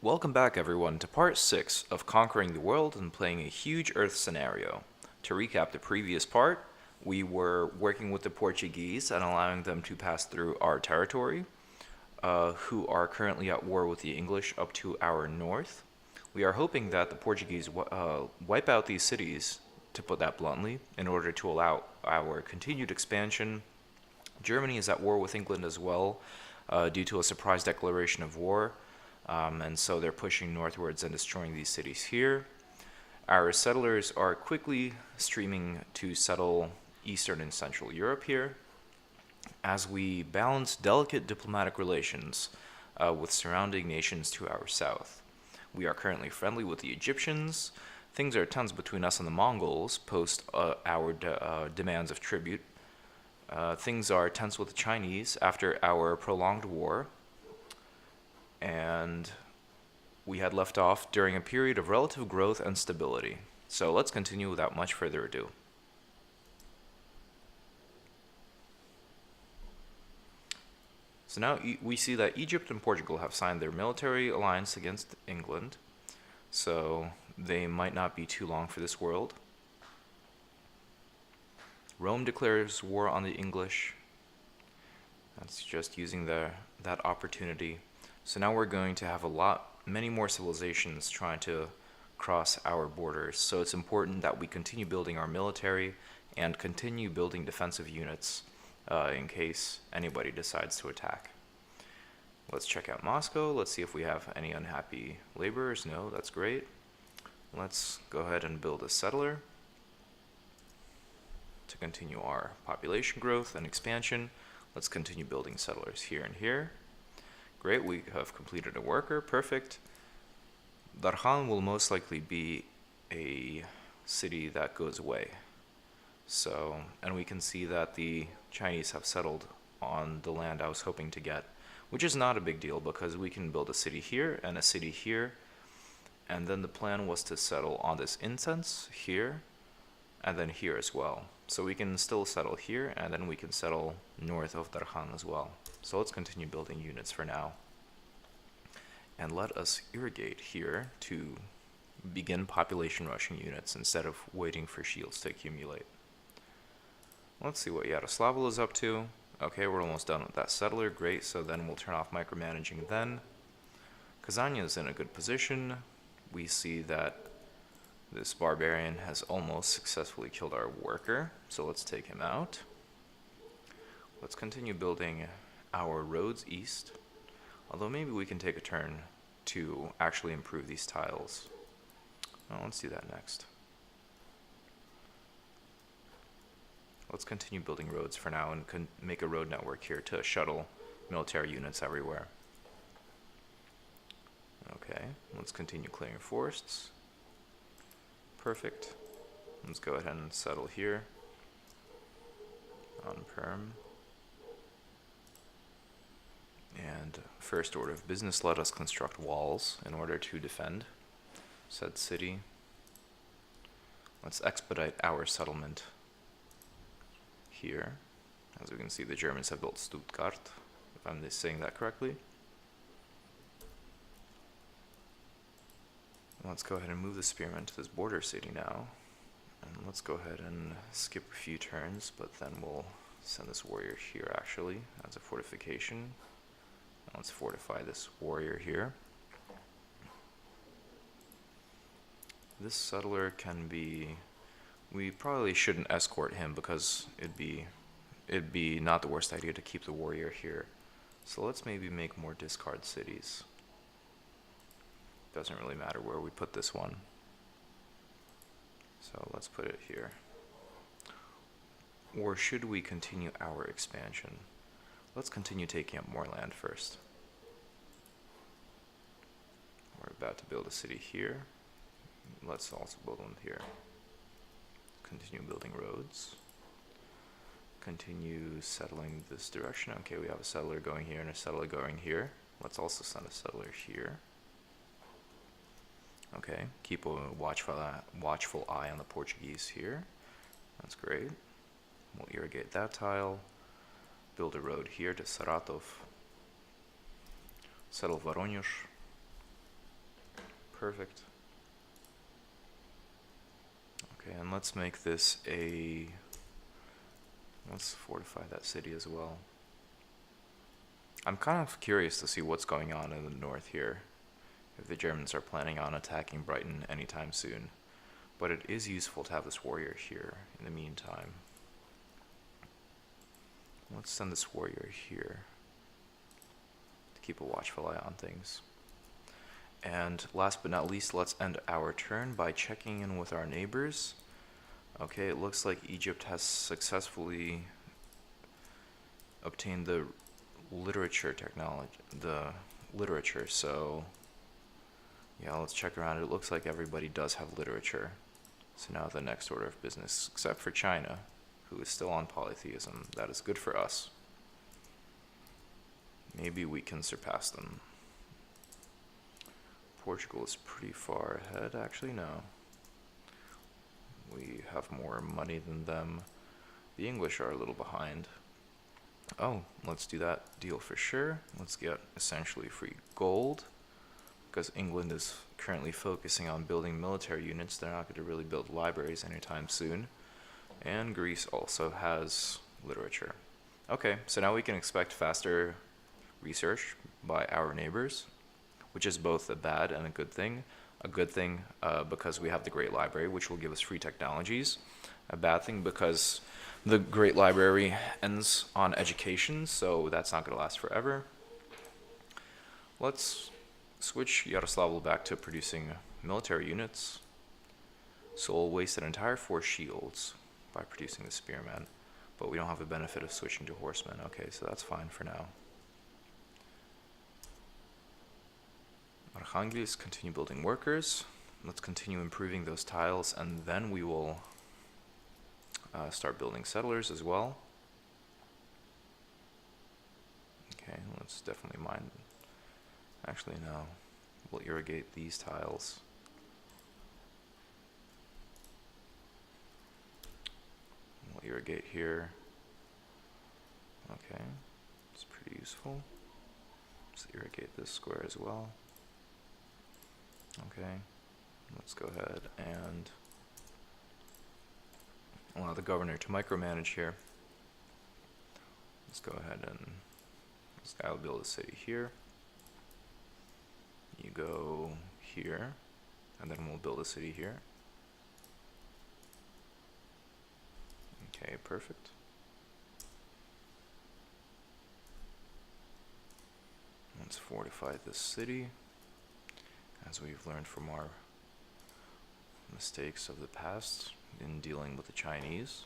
Welcome back, everyone, to part 6 of Conquering the World and playing a huge Earth scenario. To recap the previous part, we were working with the Portuguese and allowing them to pass through our territory, who are currently at war with the English up to our north. We are hoping that the Portuguese wipe out these cities, to put that bluntly, in order to allow our continued expansion. Germany is at war with England as well, due to a surprise declaration of war. And so they're pushing northwards and destroying these cities here. Our settlers are quickly streaming to settle Eastern and Central Europe here, as we balance delicate diplomatic relations with surrounding nations to our south. We are currently friendly with the Egyptians. Things are tense between us and the Mongols post our demands of tribute. Things are tense with the Chinese after our prolonged war, and we had left off during a period of relative growth and stability. So let's continue without much further ado. So now we see that Egypt and Portugal have signed their military alliance against England, so they might not be too long for this world. Rome declares war on the English. That's just using that opportunity. So now we're going to have many more civilizations trying to cross our borders. So it's important that we continue building our military and continue building defensive units in case anybody decides to attack. Let's check out Moscow. Let's see if we have any unhappy laborers. No, that's great. Let's go ahead and build a settler to continue our population growth and expansion. Let's continue building settlers here and here. Great, we have completed a worker, perfect. Darhan will most likely be a city that goes away. So, and we can see that the Chinese have settled on the land I was hoping to get, which is not a big deal because we can build a city here and a city here. And then the plan was to settle on this incense here and then here as well. So we can still settle here and then we can settle north of Darhan as well. So let's continue building units for now. And let us irrigate here to begin population rushing units instead of waiting for shields to accumulate. Let's see what Yaroslavl is up to. Okay, we're almost done with that settler. Great, so then we'll turn off micromanaging then. Kazania is in a good position. We see that this barbarian has almost successfully killed our worker, so let's take him out. Let's continue building our roads east, although maybe we can take a turn to actually improve these tiles. Well, let's do that next. Let's continue building roads for now and make a road network here to shuttle military units everywhere. Okay, let's continue clearing forests. Perfect. Let's go ahead and settle here on perm. And first order of business, let us construct walls in order to defend said city. Let's expedite our settlement here. As we can see, the Germans have built Stuttgart, if I'm saying that correctly. Let's go ahead and move the spearmen to this border city now. And let's go ahead and skip a few turns, but then we'll send this warrior here actually as a fortification. Let's fortify this warrior here. This settler can be... We probably shouldn't escort him because it'd be not the worst idea to keep the warrior here. So let's maybe make more discard cities. Doesn't really matter where we put this one. So let's put it here. Or should we continue our expansion? Let's continue taking up more land first. We're about to build a city here. Let's also build one here. Continue building roads. Continue settling this direction. Okay, we have a settler going here and a settler going here. Let's also send a settler here. Okay, keep a watchful eye on the Portuguese here. That's great. We'll irrigate that tile. Build a road here to Saratov. Settle Voronezh. perfect. Okay, and let's make this a... Let's fortify that city as well. I'm kind of curious to see what's going on in the north here, if the Germans are planning on attacking Brighton anytime soon. But it is useful to have this warrior here in the meantime. Let's send this warrior here to keep a watchful eye on things. And last but not least, let's end our turn by checking in with our neighbors. Okay, it looks like Egypt has successfully obtained the literature technology, so yeah, let's check around. It looks like everybody does have literature. So now the next order of business, except for China, who is still on polytheism. That is good for us. Maybe we can surpass them. Portugal is pretty far ahead, actually, no. We have more money than them. The English are a little behind. Oh, let's do that deal for sure. Let's get essentially free gold, because England is currently focusing on building military units. They're not going to really build libraries anytime soon. And Greece also has literature. Okay, so now we can expect faster research by our neighbors, which is both a bad and a good thing. A good thing because we have the Great Library, which will give us free technologies. A bad thing because the Great Library ends on education, so that's not going to last forever. Let's switch Yaroslavl back to producing military units. Seoul wasted an entire 4 shields by producing the spearmen, but we don't have the benefit of switching to horsemen. Okay, so that's fine for now. Arkhangelsk, continue building workers. Let's continue improving those tiles, and then we will start building settlers as well. Okay, let's definitely mine. Actually, no. We'll irrigate these tiles. We'll irrigate here. Okay, it's pretty useful. Let's irrigate this square as well. Okay, let's go ahead and allow the governor to micromanage here. Let's go ahead and this guy will build a city here. You go here, and then we'll build a city here. Okay, perfect. Let's fortify this city, as we've learned from our mistakes of the past in dealing with the Chinese.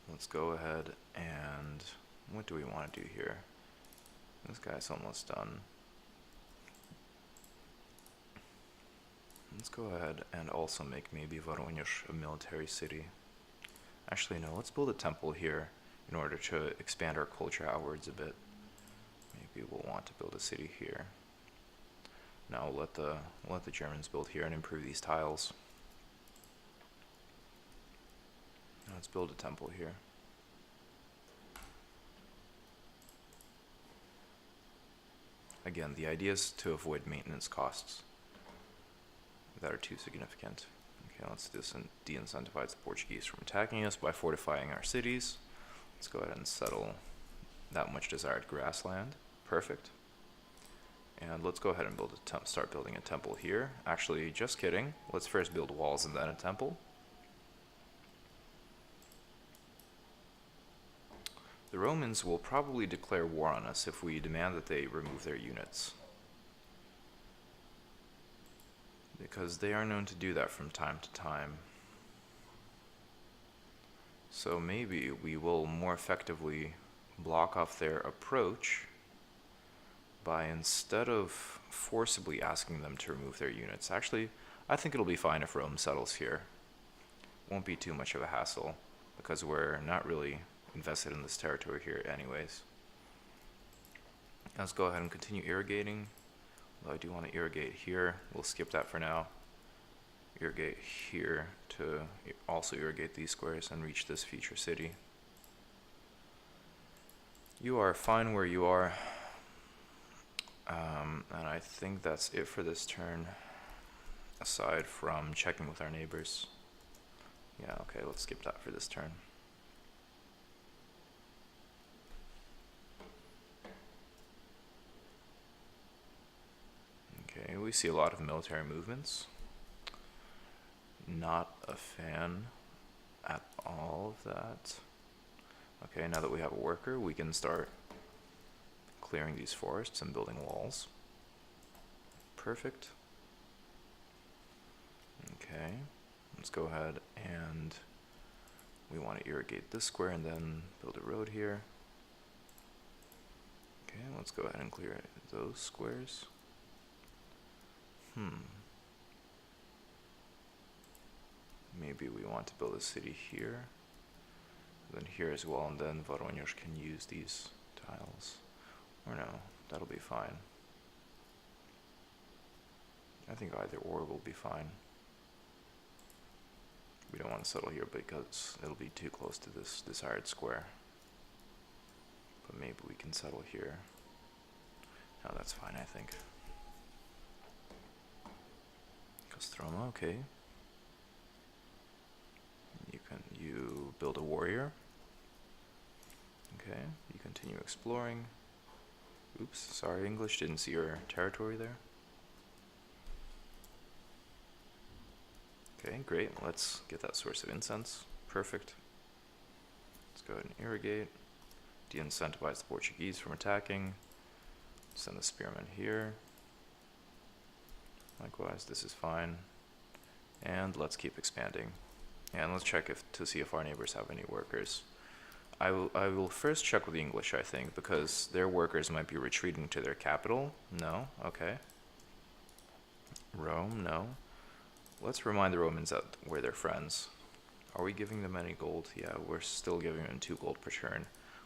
Let's go ahead and what do we want to do here? This guy's almost done. Let's go ahead and also make maybe Voronezh a military city. Actually, no, let's build a temple here in order to expand our culture outwards a bit. Maybe we'll want to build a city here. Now we'll let the Germans build here and improve these tiles. Now let's build a temple here. Again, the idea is to avoid maintenance costs that are too significant. Okay, let's de-incentivize the Portuguese from attacking us by fortifying our cities. Let's go ahead and settle that much desired grassland. Perfect. And let's go ahead and start building a temple here. Actually, just kidding. Let's first build walls and then a temple. The Romans will probably declare war on us if we demand that they remove their units, because they are known to do that from time to time. So maybe we will more effectively block off their approach by, instead of forcibly asking them to remove their units. Actually, I think it'll be fine if Rome settles here. Won't be too much of a hassle, because we're not really invested in this territory here anyways. Let's go ahead and continue irrigating. Although I do want to irrigate here. We'll skip that for now. Irrigate here to also irrigate these squares and reach this future city. You are fine where you are. And I think that's it for this turn, aside from checking with our neighbors. Yeah, okay, let's skip that for this turn. Okay, we see a lot of military movements. Not a fan at all of that. Okay, now that we have a worker, we can start clearing these forests and building walls. Perfect. Okay, let's go ahead and we want to irrigate this square and then build a road here. Okay, let's go ahead and clear those squares. Maybe we want to build a city here, then here as well, and then Voronezh can use these tiles. Or no, that'll be fine. I think either or will be fine. We don't want to settle here because it'll be too close to this desired square. But maybe we can settle here. No, that's fine, I think. Kostroma, okay. You build a warrior. Okay, you continue exploring. Oops, sorry English, didn't see your territory there. Okay, great, let's get that source of incense. Perfect. Let's go ahead and irrigate. De-incentivize the Portuguese from attacking. Send the spearmen here. Likewise, this is fine. And let's keep expanding. And let's check to see if our neighbors have any workers. I will first check with the English, I think, because their workers might be retreating to their capital. No? Okay. Rome? No. Let's remind the Romans that we're their friends. Are we giving them any gold? Yeah, we're still giving them 2 gold per turn.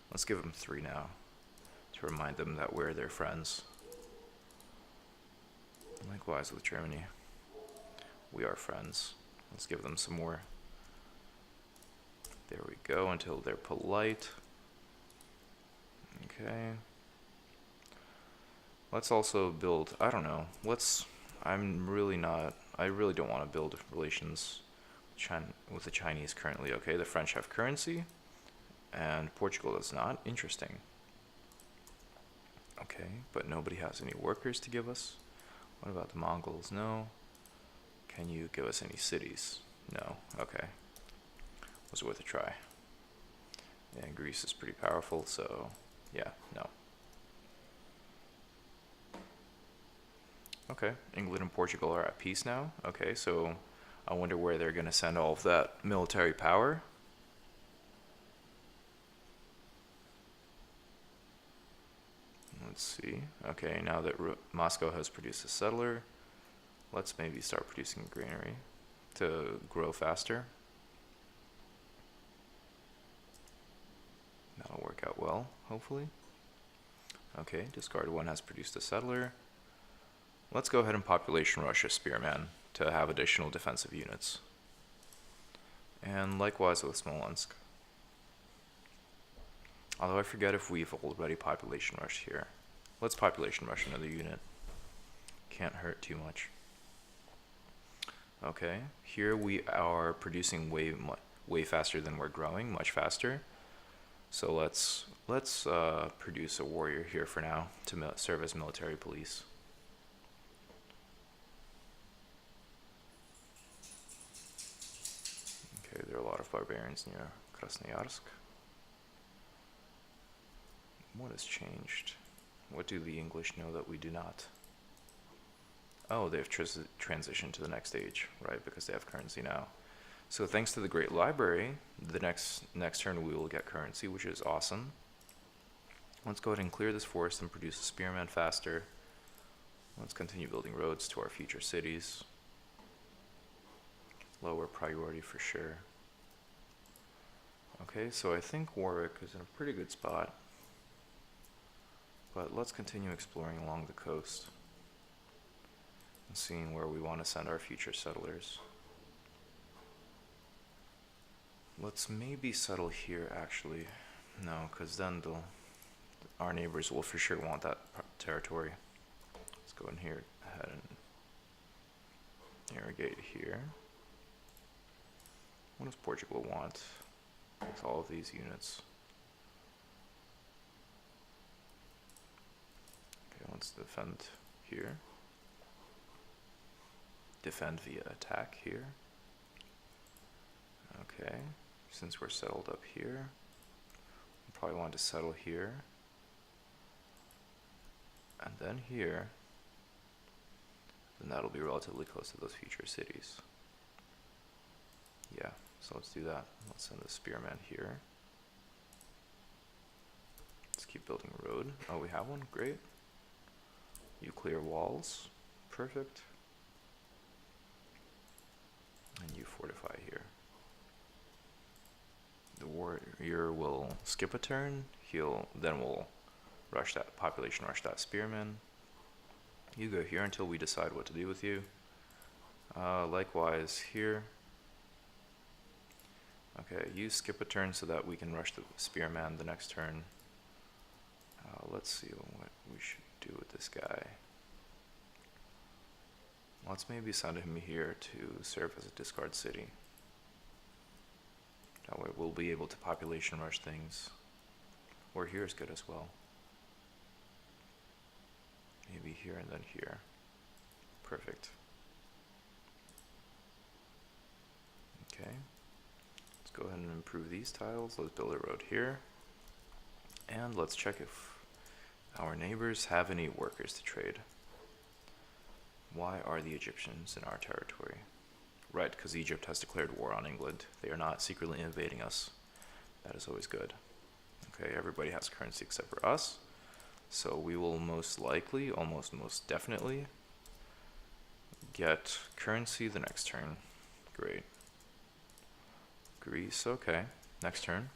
Let's give them 3 now, to remind them that we're their friends. Likewise with Germany. We are friends. Let's give them some more. There we go, until they're polite. Okay. Let's also build, I don't know, I really don't want to build relations with the Chinese currently. Okay, the French have currency, and Portugal does not. Interesting. Okay, but nobody has any workers to give us. What about the Mongols? No. Can you give us any cities? No. Okay. Was worth a try. And Greece is pretty powerful, so yeah, no. Okay, England and Portugal are at peace now. Okay, so I wonder where they're going to send all of that military power. Let's see. Okay, now that Moscow has produced a settler, let's maybe start producing a granary to grow faster. That'll work out well, hopefully. Okay, discard 1 has produced a settler. Let's go ahead and population rush a spearman to have additional defensive units. And likewise with Smolensk. Although I forget if we've already population rushed here. Let's population rush another unit. Can't hurt too much. Okay, here we are producing way faster than we're growing, much faster. So let's produce a warrior here for now to serve as military police. Okay, there are a lot of barbarians near Krasnoyarsk. What has changed? What do the English know that we do not? Oh, they've transitioned to the next stage, right? Because they have currency now. So thanks to the Great Library, the next turn we will get currency, which is awesome. Let's go ahead and clear this forest and produce a spearman faster. Let's continue building roads to our future cities. Lower priority for sure. Okay, so I think Warwick is in a pretty good spot. But let's continue exploring along the coast and seeing where we want to send our future settlers. Let's maybe settle here, actually. No, because then our neighbors will for sure want that territory. go in here, ahead and irrigate here. What does Portugal want with all of these units? Okay, let's defend here. Defend via attack here. Okay, since we're settled up here, we probably want to settle here. And then here. Then that'll be relatively close to those future cities. Yeah, so let's do that. Let's send the spearman here. Let's keep building a road. Oh, we have one? Great. You clear walls. Perfect. And you fortify here. The warrior will skip a turn. Then we'll rush that population, rush that spearman. You go here until we decide what to do with you. Likewise here. Okay, you skip a turn so that we can rush the spearman the next turn. Let's see what we should do with this guy. Let's maybe send him here to serve as a discard city. That way we'll be able to population rush things. Or here is good as well. Maybe here and then here. Perfect. Okay. Let's go ahead and improve these tiles. Let's build a road here. And let's check if our neighbors have any workers to trade. Why are the Egyptians in our territory? Right, because Egypt has declared war on England. They are not secretly invading us. That is always good. Okay, everybody has currency except for us. So we will most likely, almost most definitely, get currency the next turn. Great. Greece, okay. Next turn.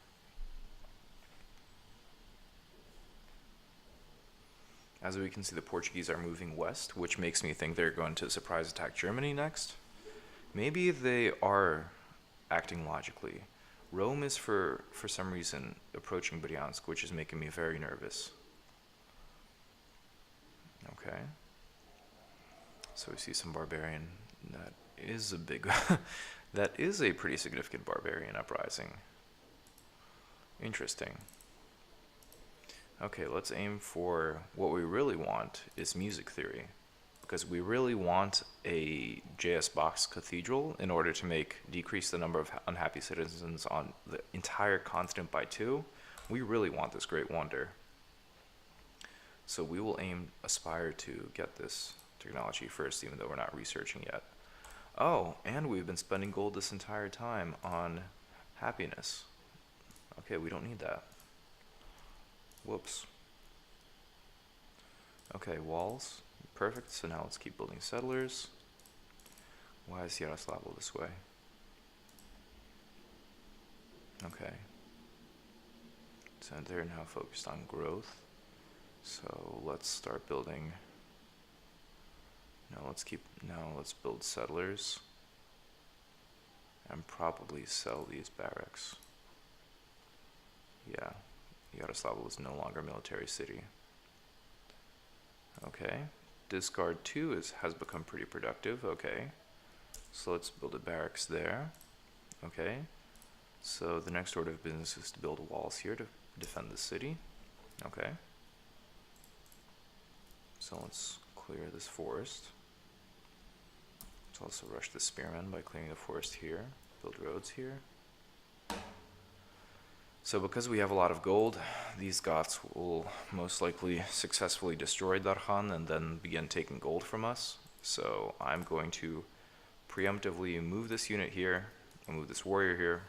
As we can see, the Portuguese are moving west, which makes me think they're going to surprise attack Germany next. Maybe they are acting logically. Rome is, for some reason, approaching Bryansk, which is making me very nervous. Okay. So we see some barbarian. That is a big... that is a pretty significant barbarian uprising. Interesting. Okay, let's aim for what we really want is music theory. Because we really want a JS box cathedral in order to decrease the number of unhappy citizens on the entire continent by 2. We really want this great wonder. So we will aspire to get this technology first, even though we're not researching yet. Oh, and we've been spending gold this entire time on happiness. Okay, we don't need that. Whoops. Okay, walls. Perfect, so now let's keep building settlers. Why is Yaroslavl this way? Okay. So they're now focused on growth. So let's start building. Let's build settlers. And probably sell these barracks. Yeah, Yaroslavl is no longer a military city. Okay. Discard 2 has become pretty productive. Okay. So let's build a barracks there. Okay. So the next order of business is to build walls here to defend the city. Okay. So let's clear this forest. Let's also rush the spearmen by clearing the forest here. Build roads here. So because we have a lot of gold, these Goths will most likely successfully destroy Darkhan and then begin taking gold from us. So I'm going to preemptively move this unit here, and move this warrior here,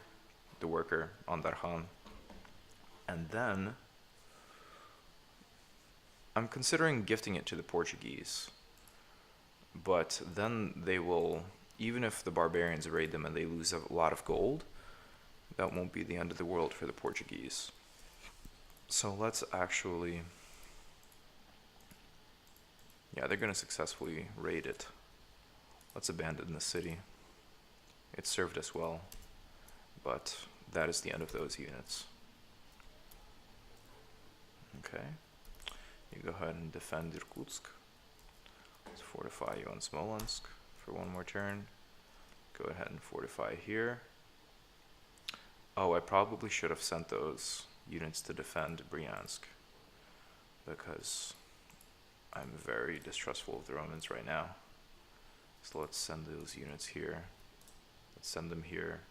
the worker on Darkhan. And then I'm considering gifting it to the Portuguese. But then they will, even if the barbarians raid them and they lose a lot of gold, that won't be the end of the world for the Portuguese. So let's actually... Yeah, they're going to successfully raid it. Let's abandon the city. It served us well, but that is the end of those units. Okay. You go ahead and defend Irkutsk. Let's fortify you on Smolensk for one more turn. Go ahead and fortify here. Oh, I probably should have sent those units to defend Bryansk, because I'm very distrustful of the Romans right now. So let's send those units here. Let's send them here.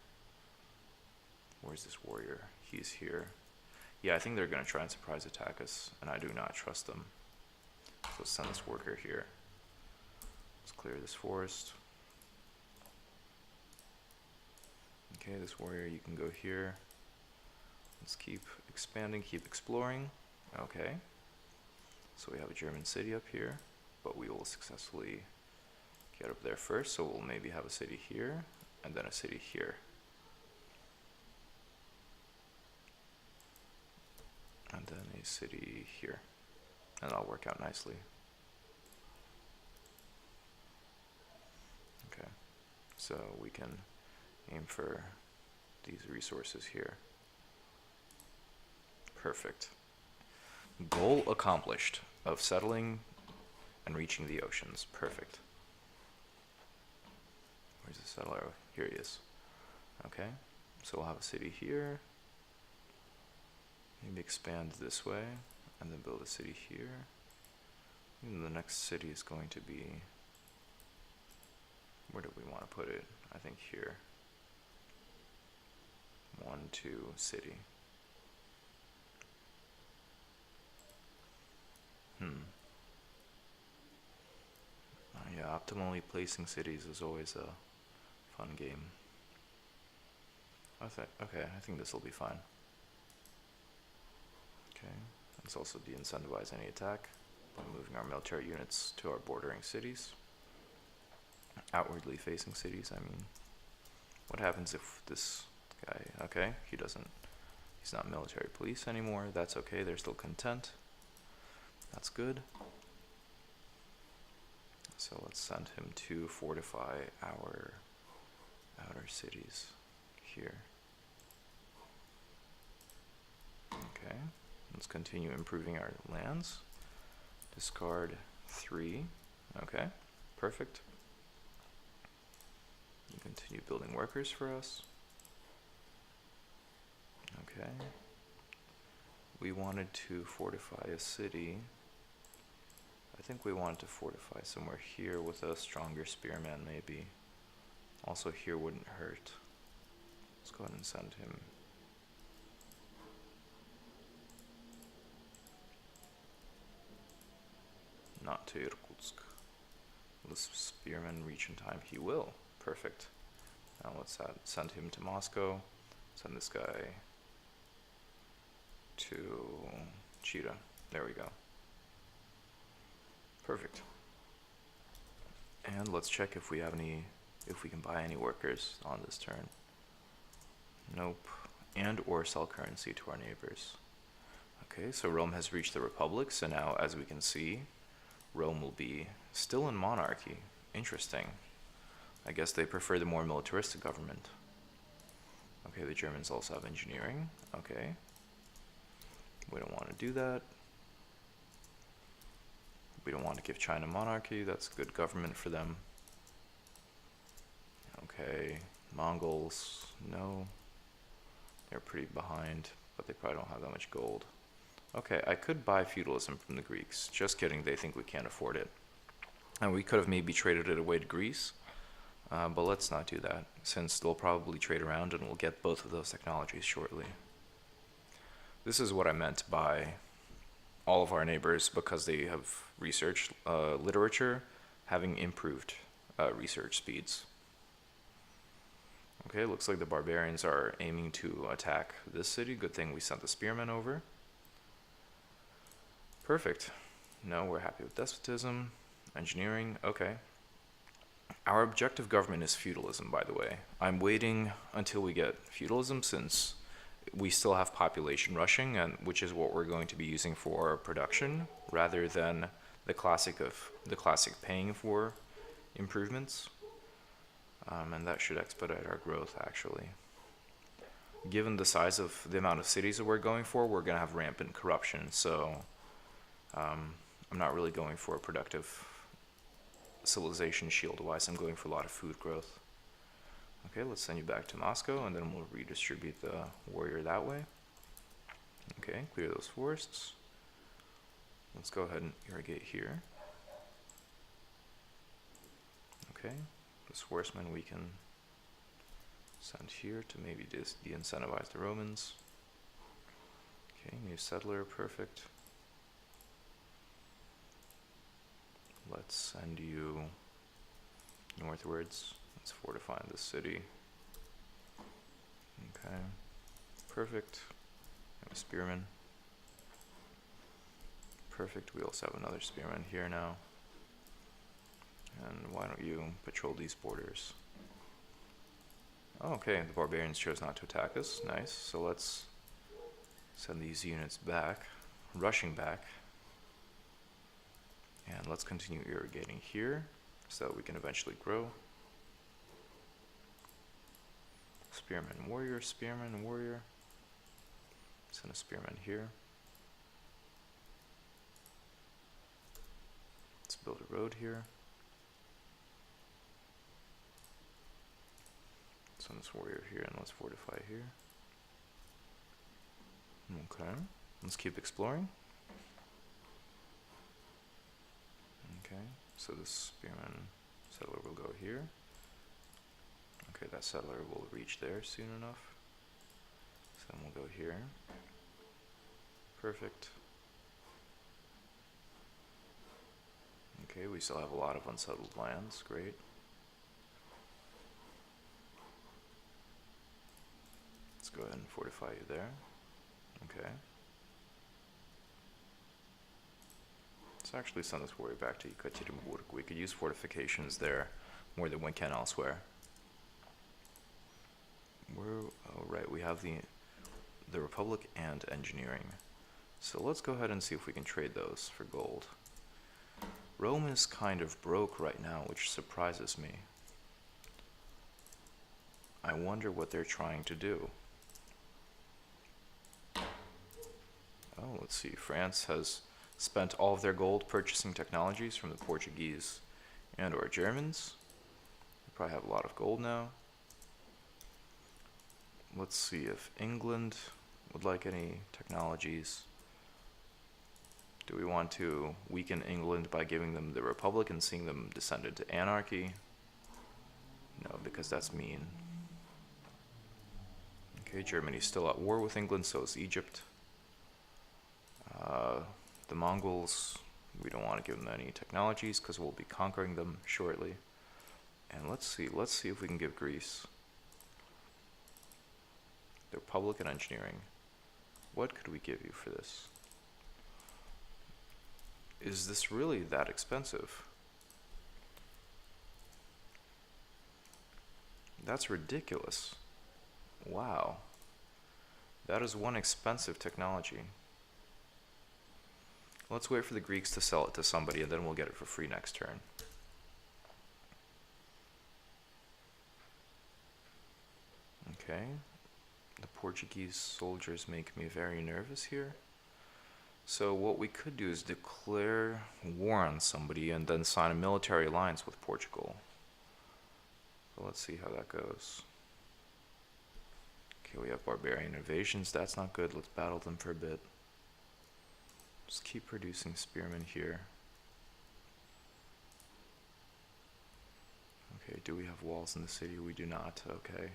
Where's this warrior? He's here. Yeah, I think they're going to try and surprise attack us, and I do not trust them. So let's send this worker here. Let's clear this forest. Okay, this warrior, you can go here. Let's keep expanding, keep exploring. Okay. So we have a German city up here, but we will successfully get up there first. So we'll maybe have a city here, and then a city here. And then a city here. And that'll work out nicely. Okay. So we can aim for these resources here. Perfect. Goal accomplished of settling and reaching the oceans. Perfect. Where's the settler? Here he is. Okay. So we'll have a city here. Maybe expand this way and then build a city here. And the next city is going to be, where do we want to put it? I think here. 1, 2, city. Yeah, optimally placing cities is always a fun game. Okay, I think this will be fine. Okay, let's also de-incentivize any attack by moving our military units to our bordering cities. Outwardly facing cities, I mean. What happens if this guy, okay, he's not military police anymore. That's okay, they're still content. That's good. So let's send him to fortify our outer cities here. Okay, let's continue improving our lands. Discard 3. Okay, perfect. You continue building workers for us. Okay. We wanted to fortify a city. I think we wanted to fortify somewhere here with a stronger spearman, maybe. Also here wouldn't hurt. Let's go ahead and send him. Not to Irkutsk. Will this spearman reach in time? He will. Perfect. Now let's send him to Moscow. Send this guy to Cheetah. There we go. Perfect. And let's check if we have if we can buy any workers on this turn. Nope. And or sell currency to our neighbors. Okay, so Rome has reached the Republic, so now, as we can see, Rome will be still in monarchy. Interesting. I guess they prefer the more militaristic government. Okay, the Germans also have engineering. Okay. We don't want to do that. We don't want to give China monarchy. That's good government for them. Okay. Mongols, no. They're pretty behind, but they probably don't have that much gold. Okay, I could buy feudalism from the Greeks. Just kidding, they think we can't afford it. And we could have maybe traded it away to Greece, but let's not do that, since they'll probably trade around and we'll get both of those technologies shortly. This is what I meant by all of our neighbors, because they have research literature having improved research speeds. Okay, looks like the barbarians are aiming to attack this city. Good thing we sent the spearmen over. Perfect. No, we're happy with despotism. Engineering, okay. Our objective government is feudalism, by the way. I'm waiting until we get feudalism, since we still have population rushing, and which is what we're going to be using for production, rather than the classic paying for improvements. And that should expedite our growth, actually. Given the size of the amount of cities that we're going for, we're going to have rampant corruption, so I'm not really going for a productive civilization shield-wise. I'm going for a lot of food growth. Okay, let's send you back to Moscow, and then we'll redistribute the warrior that way. Okay, clear those forests. Let's go ahead and irrigate here. Okay, this horseman we can send here to maybe de-incentivize the Romans. Okay, new settler, perfect. Let's send you northwards. Let's fortify this city. Okay, perfect. We have a spearman. Perfect, we also have another spearman here now. And why don't you patrol these borders? Oh, okay, the barbarians chose not to attack us. Nice, so let's send these units back, rushing back. And let's continue irrigating here so that we can eventually grow. Spearman, warrior, spearman, warrior. Send a spearman here. Let's build a road here. Send this warrior here and let's fortify here. Okay, let's keep exploring. Okay, so this spearman settler will go here. Okay, that settler will reach there soon enough. So then we'll go here. Perfect. Okay, we still have a lot of unsettled lands, great. Let's go ahead and fortify you there. Okay. Let's actually send this warrior back to Yekaterinburg. We could use fortifications there more than we can elsewhere. Oh right, we have the Republic and engineering. So let's go ahead and see if we can trade those for gold. Rome is kind of broke right now, which surprises me. I wonder what they're trying to do. Oh, let's see. France has spent all of their gold purchasing technologies from the Portuguese and or Germans. They probably have a lot of gold now. Let's see if England would like any technologies. Do we want to weaken England by giving them the Republic and seeing them descend into anarchy? No, because that's mean. Okay, Germany's still at war with England, so is Egypt. The Mongols, we don't want to give them any technologies because we'll be conquering them shortly. And let's see if we can give Greece the Republic and engineering. What could we give you for this? Is this really that expensive? That's ridiculous. Wow. That is one expensive technology. Let's wait for the Greeks to sell it to somebody and then we'll get it for free next turn. Okay. The Portuguese soldiers make me very nervous here. So what we could do is declare war on somebody and then sign a military alliance with Portugal. So let's see how that goes. Okay, we have barbarian invasions. That's not good. Let's battle them for a bit. Just keep producing spearmen here. Okay, do we have walls in the city? We do not. Okay.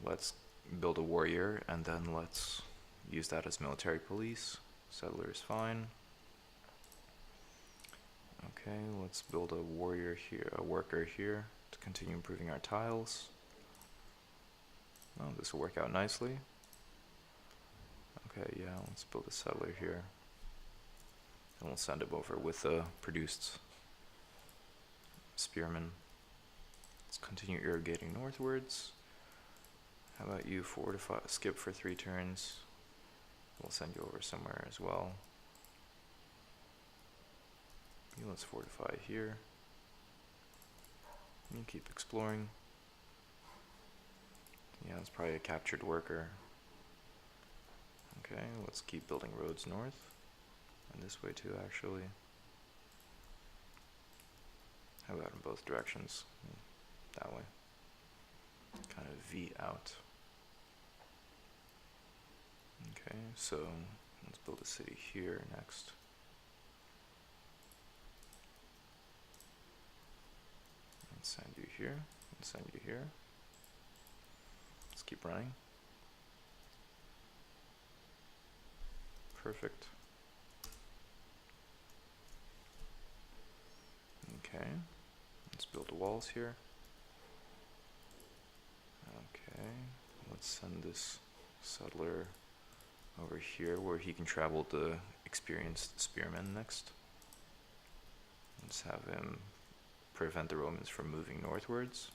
Let's build a warrior and then let's use that as military police. Settler is fine. Okay, let's build a warrior here, a worker here to continue improving our tiles. Oh, this will work out nicely. Okay, yeah, let's build a settler here. And we'll send him over with the produced spearmen. Let's continue irrigating northwards. How about you fortify, skip for 3 turns. We'll send you over somewhere as well. You let's fortify here. You keep exploring. Yeah, it's probably a captured worker. Okay, let's keep building roads north. And this way too, actually. How about in both directions? That way. Kind of V out. Okay, so let's build a city here next. Let's send you here. Let's send you here. Let's keep running. Perfect. Okay, let's build the walls here. Okay, let's send this settler over here where he can travel the experienced spearmen next. Let's have him prevent the Romans from moving northwards.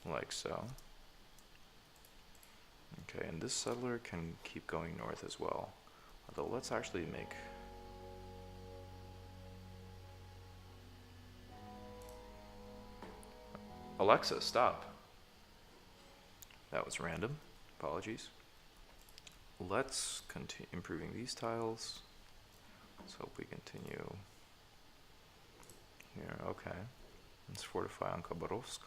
Like so. Okay, and this settler can keep going north as well. Although let's actually make... Alexa, stop. That was random. Apologies. Let's continue improving these tiles. Let's hope we continue here. Okay. Let's fortify on Khabarovsk.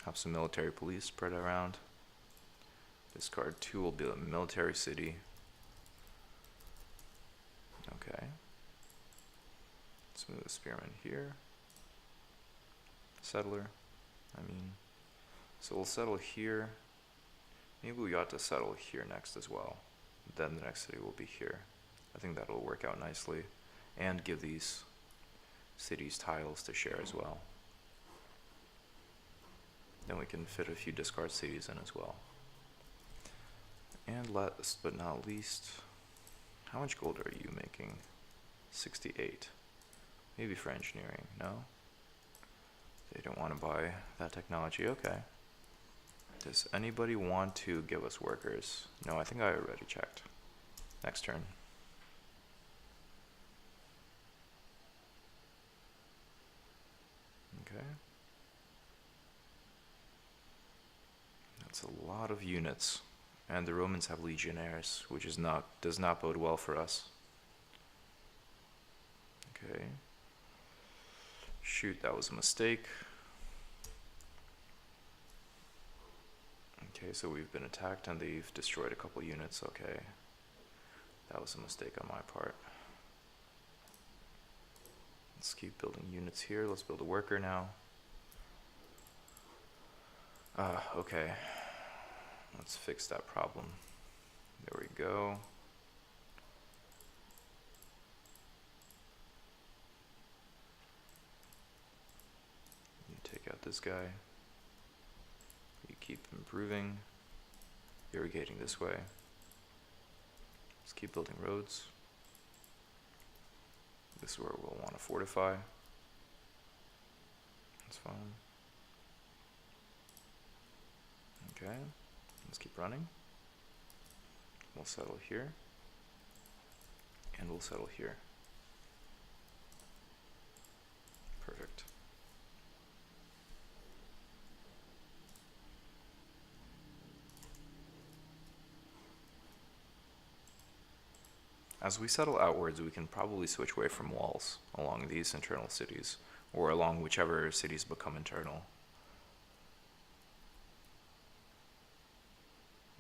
Have some military police spread around. Discard 2 will be a military city. Okay. Let's move the spearman here. Settler, so we'll settle here. Maybe we ought to settle here next as well. Then the next city will be here. I think that'll work out nicely. And give these cities tiles to share as well. Then we can fit a few discard cities in as well. And last but not least, how much gold are you making? 68. Maybe for engineering, no? They don't want to buy that technology, okay. Does anybody want to give us workers? No, I think I already checked. Next turn. Okay. That's a lot of units. And the Romans have legionnaires, which does not bode well for us. Okay. Shoot, that was a mistake. Okay, so we've been attacked and they've destroyed a couple units. Okay. That was a mistake on my part. Let's keep building units here. Let's build a worker now. Okay. Let's fix that problem. There we go. You take out this guy. You keep improving. Irrigating this way. Let's keep building roads. This is where we'll want to fortify. That's fine. Okay. Let's keep running. We'll settle here. And we'll settle here. Perfect. As we settle outwards, we can probably switch away from walls along these internal cities, or along whichever cities become internal.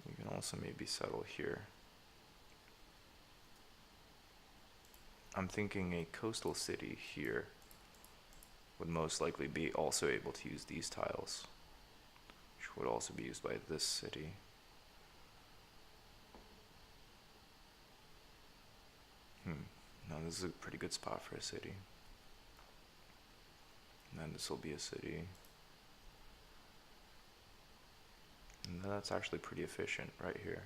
We can also maybe settle here. I'm thinking a coastal city here would most likely be also able to use these tiles, which would also be used by this city. No, this is a pretty good spot for a city. And then this will be a city. And that's actually pretty efficient right here.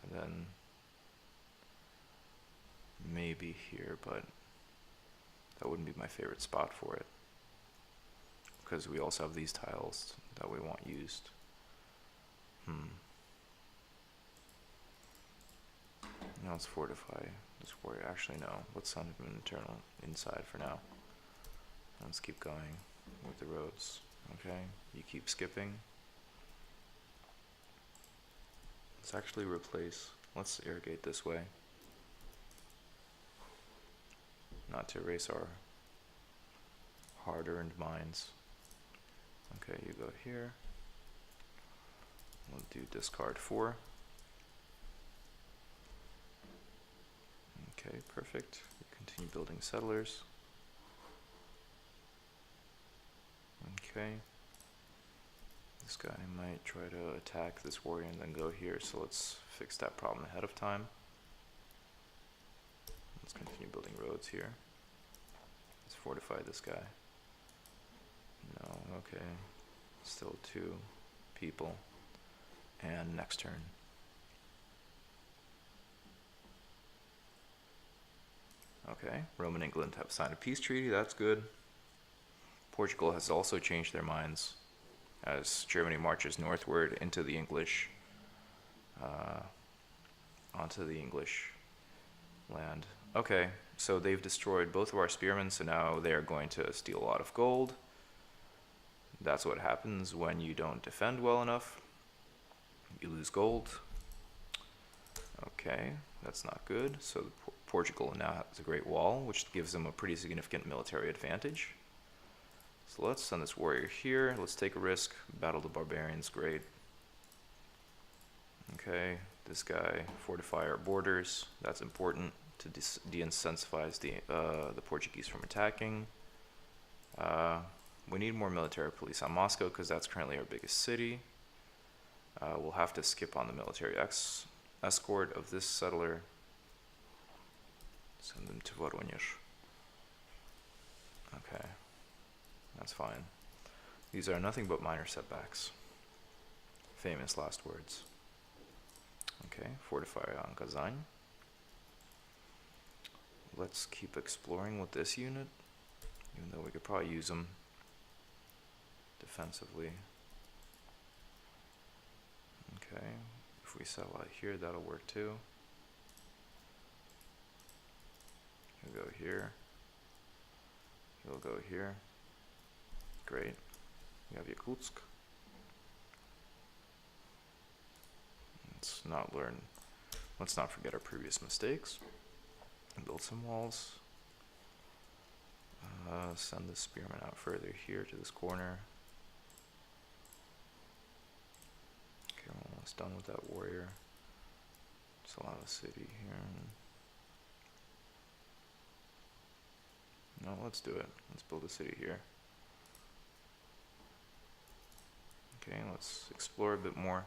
And then maybe here, but that wouldn't be my favorite spot for it, because we also have these tiles that we want used. Now let's fortify this warrior. Actually, no. Let's send him internal inside for now. Let's keep going with the roads. Okay, you keep skipping. Let's actually replace. Let's irrigate this way. not to erase our hard-earned minds. Okay, you go here. We'll do discard 4. Okay, perfect. Continue building settlers. Okay. This guy might try to attack this warrior and then go here, so let's fix that problem ahead of time. Let's continue building roads here. Let's fortify this guy. No, okay. Still 2 people. And next turn. Okay, Rome and England have signed a peace treaty, that's good. Portugal has also changed their minds as Germany marches northward into the English, onto the English land. Okay, so they've destroyed both of our spearmen, so now they're going to steal a lot of gold. That's what happens when you don't defend well enough. You lose gold. Okay, that's not good. So Portugal now has a Great Wall, which gives them a pretty significant military advantage. So let's send this warrior here. Let's take a risk. Battle the barbarians, great. Okay, this guy, fortify our borders. That's important to de-incentivize the Portuguese from attacking. We need more military police on Moscow because that's currently our biggest city. We'll have to skip on the military escort of this settler. Send them to Voronezh. Okay, that's fine. These are nothing but minor setbacks. Famous last words. Okay, fortify on Kazan. Let's keep exploring with this unit, even though we could probably use them defensively. Okay, if we settle out here, that'll work too. He'll go here. He'll go here. Great. We have Yakutsk. Let's not forget our previous mistakes. Build some walls. Send the spearmen out further here to this corner. Okay, we're almost done with that warrior. Let's allow a city here. No, let's do it. Let's build a city here. Okay, let's explore a bit more.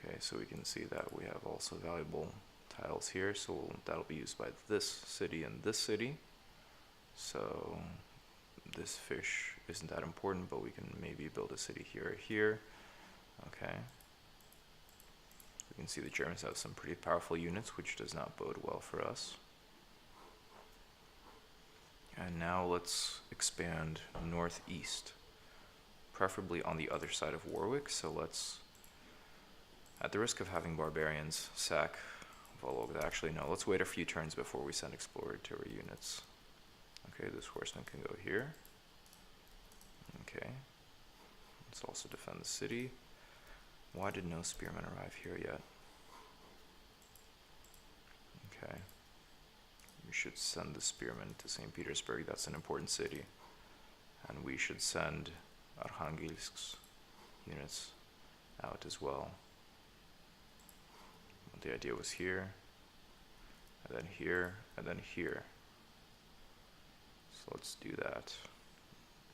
Okay, so we can see that we have also valuable tiles here, so that'll be used by this city and this city. So this fish isn't that important, but we can maybe build a city here or here. Okay. We can see the Germans have some pretty powerful units, which does not bode well for us. And now let's expand northeast, preferably on the other side of Warwick. So let's, at the risk of having barbarians sack Vologda, actually no, let's wait a few turns before we send exploratory units. Okay, this horseman can go here. Okay, let's also defend the city. Why did no spearmen arrive here yet? Okay, we should send the spearmen to St. Petersburg, that's an important city. And we should send Arkhangelsk's units out as well. The idea was here, and then here, and then here. So let's do that.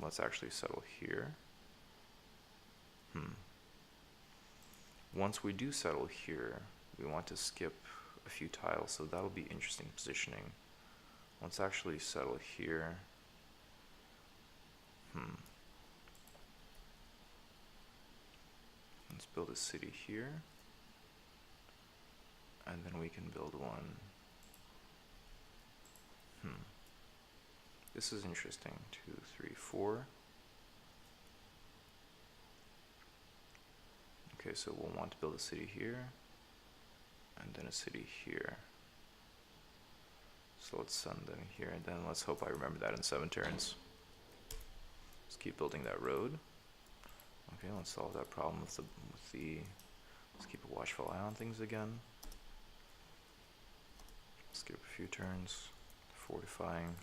Let's actually settle here. Once we do settle here, we want to skip a few tiles, so that'll be interesting positioning. Let's actually settle here. Let's build a city here. And then we can build one. This is interesting. 2, 3, 4. Okay, so we'll want to build a city here, and then a city here. So let's send them here, and then let's hope I remember that in 7 turns. Let's keep building that road. Okay, let's solve that problem with the let's keep a watchful eye on things again. Skip a few turns. fortifying.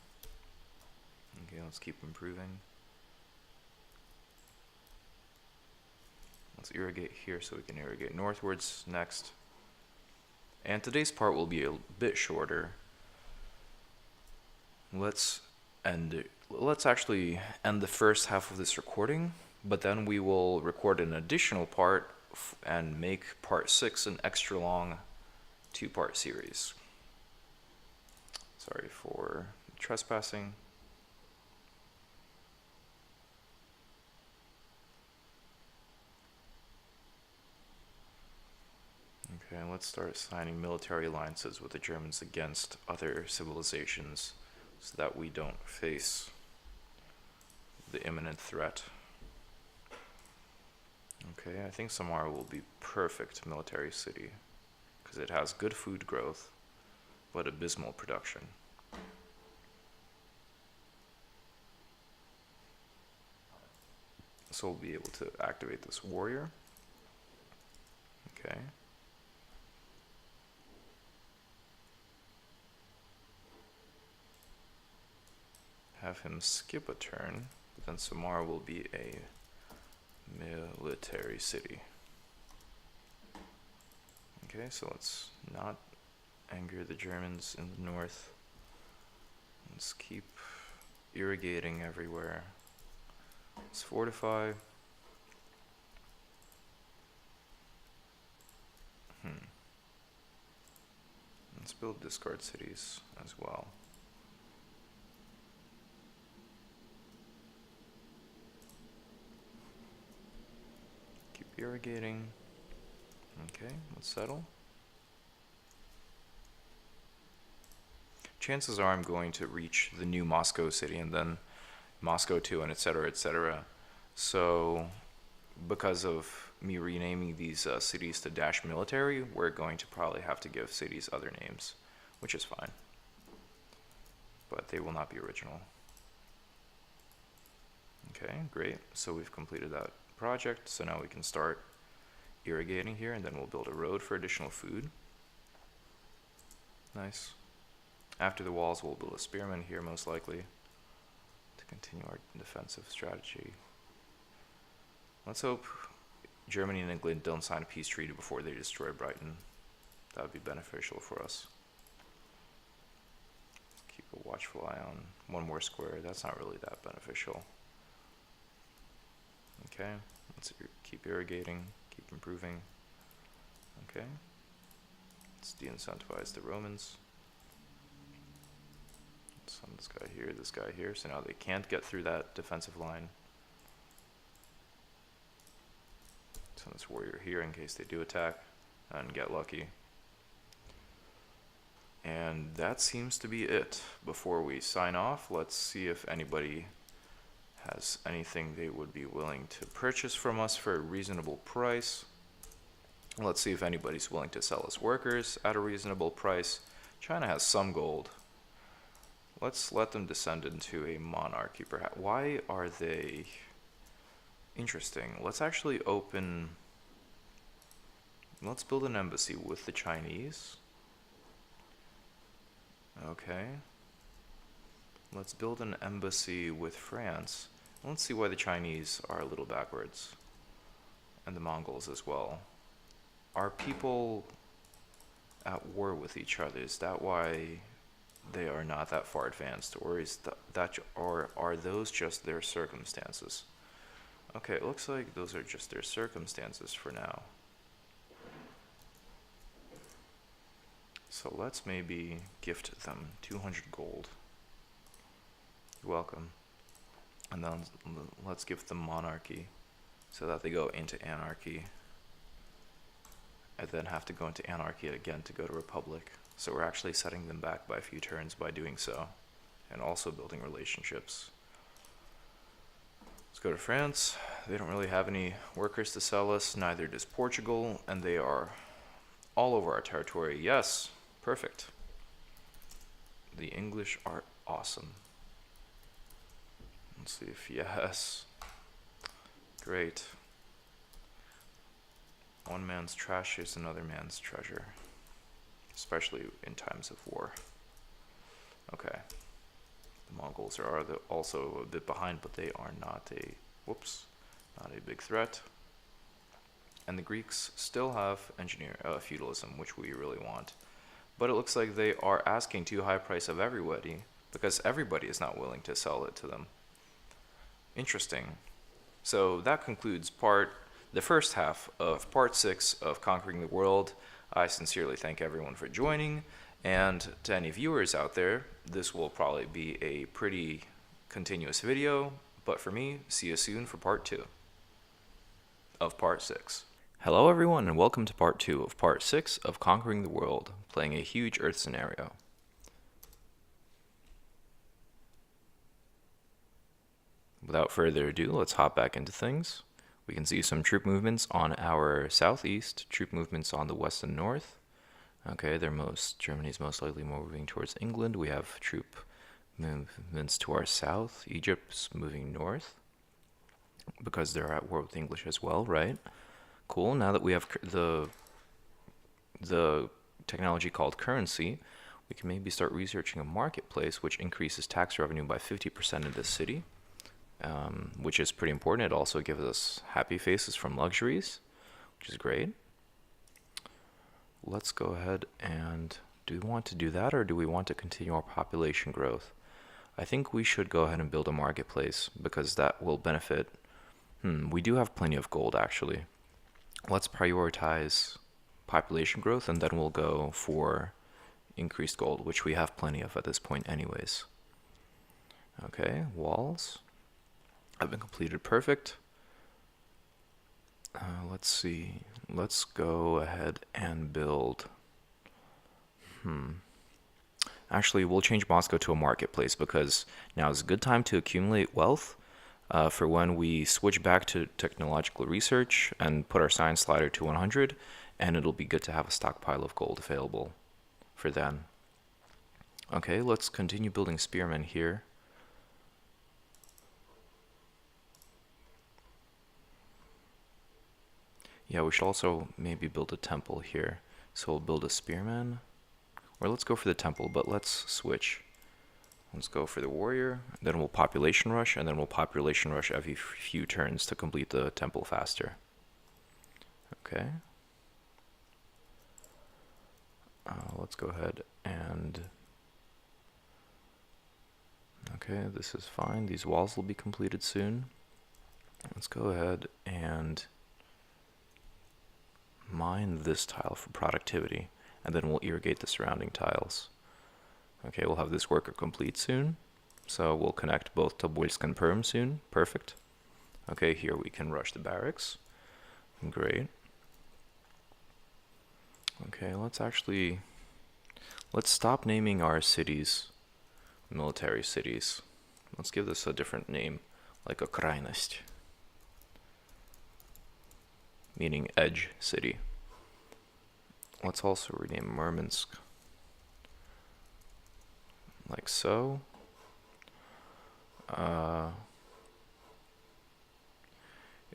Okay, let's keep improving. Let's irrigate here so we can irrigate northwards next. And today's part will be a bit shorter. Let's actually end the first half of this recording, but then we will record an additional part and make part 6 an extra long 2-part series. Sorry for trespassing. Okay, let's start signing military alliances with the Germans against other civilizations so that we don't face the imminent threat. Okay, I think Samara will be perfect military city because it has good food growth but abysmal production. So we'll be able to activate this warrior. Okay. Have him skip a turn, but then Samara will be a military city. Okay, so let's not anger the Germans in the north. Let's keep irrigating everywhere. Let's fortify. Let's build discard cities as well. Keep irrigating. Okay, let's settle. Chances are I'm going to reach the new Moscow city and then Moscow 2 and etc., etc. So because of me renaming these cities to dash military, we're going to probably have to give cities other names, which is fine. But they will not be original. Okay, great. So we've completed that project. So now we can start irrigating here, and then we'll build a road for additional food. Nice. After the walls, we'll build a spearman here, most likely, to continue our defensive strategy. Let's hope Germany and England don't sign a peace treaty before they destroy Brighton. That would be beneficial for us. Keep a watchful eye on one more square. That's not really that beneficial. Okay, let's keep irrigating, keep improving. Okay, let's de-incentivize the Romans. Send this guy here, so now they can't get through that defensive line. Send this warrior here in case they do attack and get lucky. And that seems to be it. Before we sign off, let's see if anybody has anything they would be willing to purchase from us for a reasonable price. Let's see if anybody's willing to sell us workers at a reasonable price. China has some gold. Let's let them descend into a monarchy, perhaps. Why are they interesting? Let's actually let's build an embassy with the Chinese. Okay. Let's build an embassy with France. Let's see why the Chinese are a little backwards. And the Mongols as well. Are people at war with each other? Is that why they are not that far advanced, or are those just their circumstances? Okay, it looks like those are just their circumstances for now. So let's maybe gift them 200 gold. You're welcome. And then let's give them monarchy so that they go into anarchy and then have to go into anarchy again to go to republic. So we're actually setting them back by a few turns by doing so, and also building relationships. Let's go to France. They don't really have any workers to sell us, neither does Portugal, and they are all over our territory. Yes, perfect. The English are awesome. Let's see if yes. Great. One man's trash is another man's treasure, especially in times of war. Okay. The Mongols are also a bit behind, but they are not not a big threat. And the Greeks still have feudalism, which we really want. But it looks like they are asking too high a price of everybody because everybody is not willing to sell it to them. Interesting. So that concludes the first half of part 6 of Conquering the World. I sincerely thank everyone for joining, and to any viewers out there, this will probably be a pretty continuous video, but for me, see you soon for part 2 of part 6. Hello everyone, and welcome to part 2 of part 6 of Conquering the World, playing a huge Earth scenario. Without further ado, let's hop back into things. We can see some troop movements on our southeast, troop movements on the west and north. Okay, Germany's most likely moving towards England. We have troop movements to our south. Egypt's moving north because they're at war with the English as well, right? Cool. Now that we have the technology called currency, we can maybe start researching a marketplace which increases tax revenue by 50% in this city. Which is pretty important. It also gives us happy faces from luxuries, which is great. Let's go ahead and do we want to do that, or do we want to continue our population growth? I think we should go ahead and build a marketplace because that will benefit. We do have plenty of gold actually. Let's prioritize population growth and then we'll go for increased gold, which we have plenty of at this point anyways. Okay, walls have been completed. Perfect. Let's see. Let's go ahead and build. Actually, we'll change Moscow to a marketplace because now is a good time to accumulate wealth for when we switch back to technological research and put our science slider to 100, and it'll be good to have a stockpile of gold available for then. Okay, let's continue building spearmen here. Yeah, we should also maybe build a temple here. So we'll build a spearman. Or let's go for the temple, but let's switch. Let's go for the warrior, then we'll population rush, and then we'll population rush every few turns to complete the temple faster. Okay. Let's go ahead and... Okay, this is fine. These walls will be completed soon. Let's go ahead and mine this tile for productivity, and then we'll irrigate the surrounding tiles. Okay, we'll have this worker complete soon, so we'll connect both Tobolsk and Perm soon. Perfect. Okay, here we can rush the barracks. Great. Okay, let's stop naming our cities military cities. Let's give this a different name, like Okrainost, meaning edge city. Let's also rename Murmansk, like so.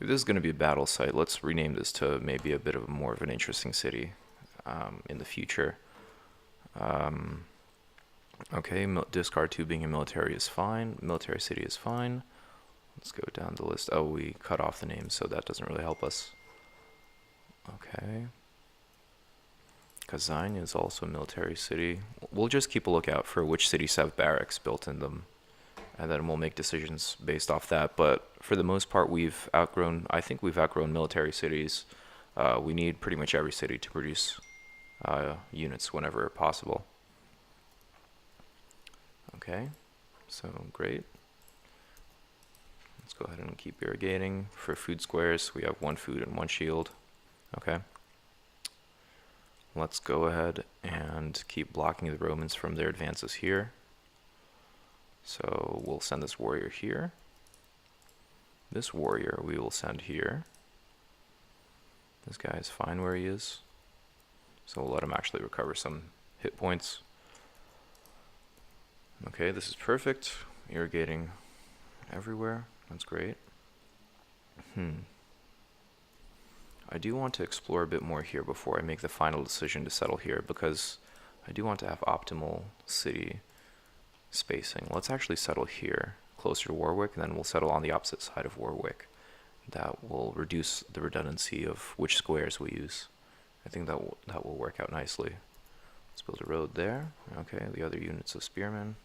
If this is going to be a battle site, let's rename this to maybe a bit of more of an interesting city in the future. Okay, discard 2 being a military is fine. Military city is fine. Let's go down the list. Oh, we cut off the names, so that doesn't really help us. Okay. Kazan is also a military city. We'll just keep a lookout for which cities have barracks built in them, and then we'll make decisions based off that. But for the most part, I think we've outgrown military cities. We need pretty much every city to produce units whenever possible. Okay, so great. Let's go ahead and keep irrigating. For food squares, we have 1 food and 1 shield. Okay. Let's go ahead and keep blocking the Romans from their advances here. So we'll send this warrior here. This warrior we will send here. This guy is fine where he is, so we'll let him actually recover some hit points. Okay, this is perfect. Irrigating everywhere. That's great. I do want to explore a bit more here before I make the final decision to settle here, because I do want to have optimal city spacing. Let's actually settle here, closer to Warwick, and then we'll settle on the opposite side of Warwick. That will reduce the redundancy of which squares we use. I think that will work out nicely. Let's build a road there. Okay, the other units of spearmen.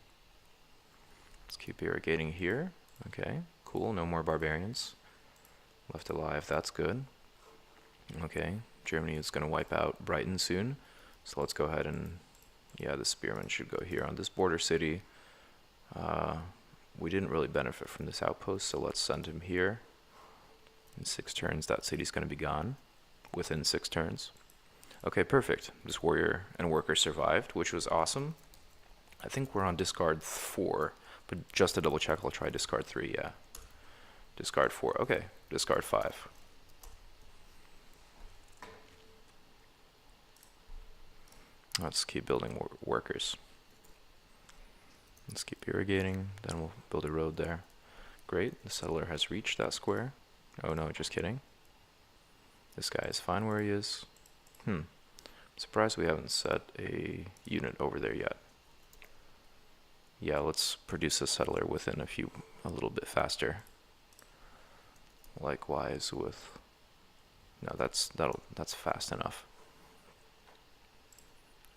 Let's keep irrigating here. Okay, cool, no more barbarians left alive, that's good. Okay, Germany is going to wipe out Brighton soon, so let's go ahead and, yeah, the spearmen should go here on this border city. We didn't really benefit from this outpost, so let's send him here. In 6 turns, that city's going to be gone, within 6 turns. Okay, perfect. This warrior and worker survived, which was awesome. I think we're on discard 4, but just to double check, I'll try discard 3, yeah. Discard 4, okay, discard 5. Let's keep building workers. Let's keep irrigating, then we'll build a road there. Great, the settler has reached that square. Oh no, just kidding. This guy is fine where he is. I'm surprised we haven't set a unit over there yet. Yeah, let's produce a settler within a little bit faster. Likewise with, no, that's fast enough.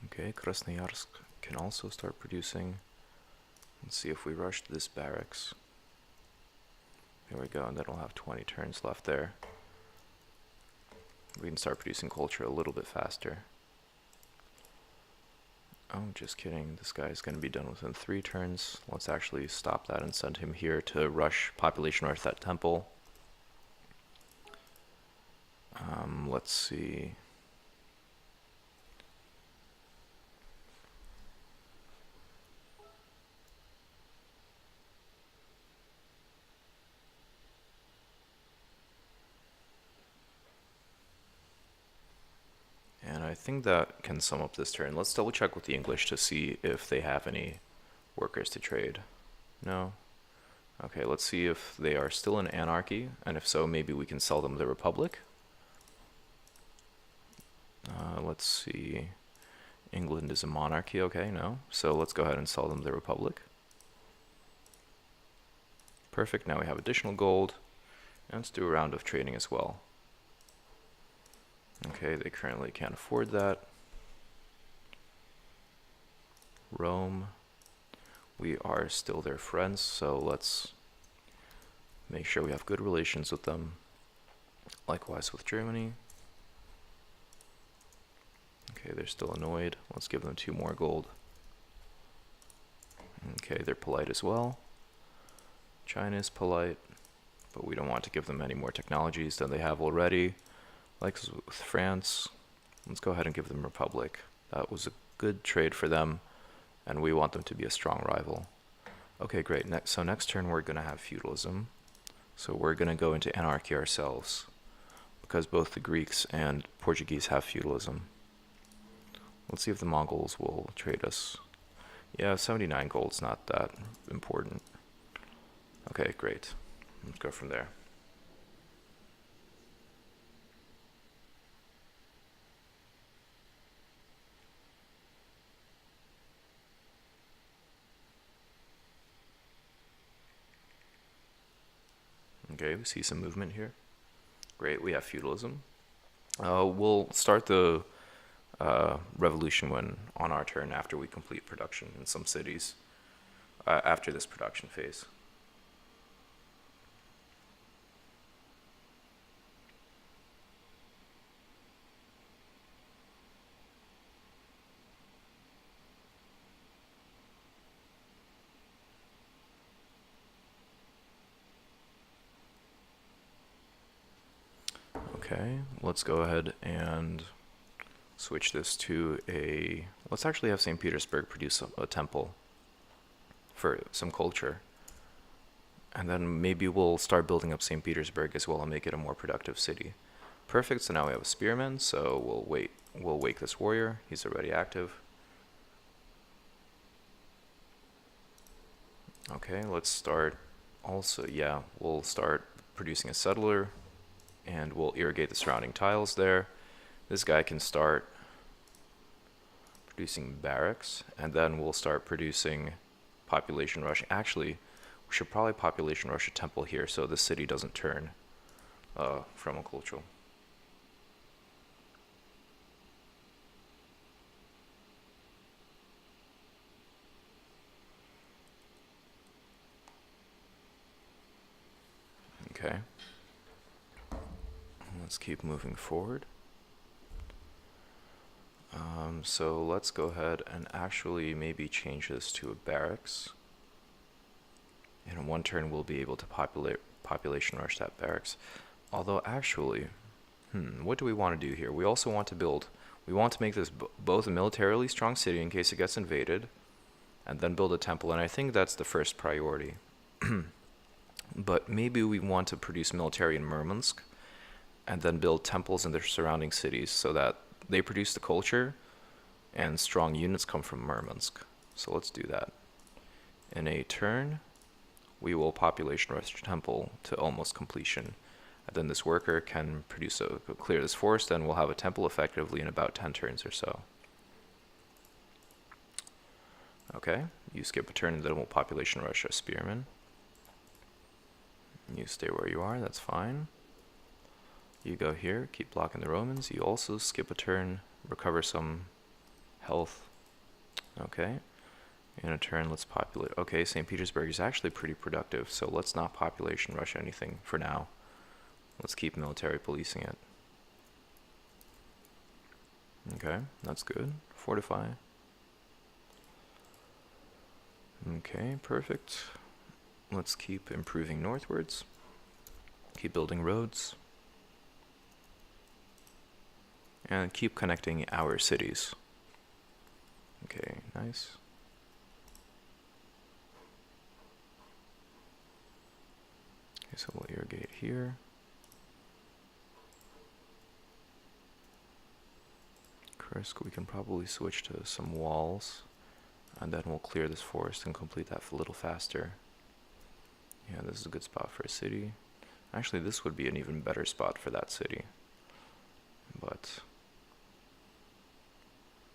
Okay, Krasnoyarsk can also start producing. Let's see if we rush this barracks. There we go, and then we'll have 20 turns left there. We can start producing culture a little bit faster. Oh, just kidding. This guy's going to be done within 3 turns. Let's actually stop that and send him here to rush population north at temple. Let's see. And I think that can sum up this turn. Let's double check with the English to see if they have any workers to trade. No? Okay, let's see if they are still in anarchy, and if so, maybe we can sell them the Republic. Let's see. England is a monarchy, okay, no. So let's go ahead and sell them the Republic. Perfect, now we have additional gold. And let's do a round of trading as well. Okay, they currently can't afford that. Rome. We are still their friends, so let's make sure we have good relations with them. Likewise with Germany. Okay, they're still annoyed. Let's give them 2 more gold. Okay, they're polite as well. China is polite, but we don't want to give them any more technologies than they have already. Like with France, let's go ahead and give them Republic. That was a good trade for them, and we want them to be a strong rival. Okay, great. So next turn we're going to have feudalism. So we're going to go into anarchy ourselves, because both the Greeks and Portuguese have feudalism. Let's see if the Mongols will trade us. Yeah, 79 gold's not that important. Okay, great. Let's go from there. Okay, we see some movement here. Great, we have feudalism. We'll start the revolution when on our turn after we complete production in some cities after this production phase. Okay, let's go ahead and switch this to let's actually have St. Petersburg produce a temple for some culture. And then maybe we'll start building up St. Petersburg as well and make it a more productive city. Perfect, so now we have a spearman, so we'll wake this warrior. He's already active. Okay, let's start also, yeah, we'll start producing a settler, and we'll irrigate the surrounding tiles there. This guy can start producing barracks, and then we'll start producing population rush. Actually, we should probably population rush a temple here so the city doesn't turn from a cultural. Okay. Let's keep moving forward. So let's go ahead and actually maybe change this to a barracks. And in one turn, we'll be able to population rush that barracks. Although actually, what do we want to do here? We also want to build, we want to make this both a militarily strong city in case it gets invaded, and then build a temple. And I think that's the first priority. But maybe we want to produce military in Murmansk, and then build temples in the surrounding cities so that they produce the culture, and strong units come from Murmansk. So let's do that. In a turn, we will population rush the temple to almost completion. And then this worker can clear this forest, and we'll have a temple effectively in about 10 turns or so. Okay, you skip a turn and then we'll population rush a spearman. You stay where you are, that's fine. You go here, keep blocking the Romans. You also skip a turn, recover some health. Okay, in a turn, let's populate. Okay, St. Petersburg is actually pretty productive, so let's not population rush anything for now. Let's keep military policing it. Okay, that's good. Fortify. Okay, perfect. Let's keep improving northwards. Keep building roads. And keep connecting our cities. Okay, nice. Okay, so we'll irrigate here. Kursk, we can probably switch to some walls, and then we'll clear this forest and complete that a little faster. Yeah, this is a good spot for a city. Actually, this would be an even better spot for that city. But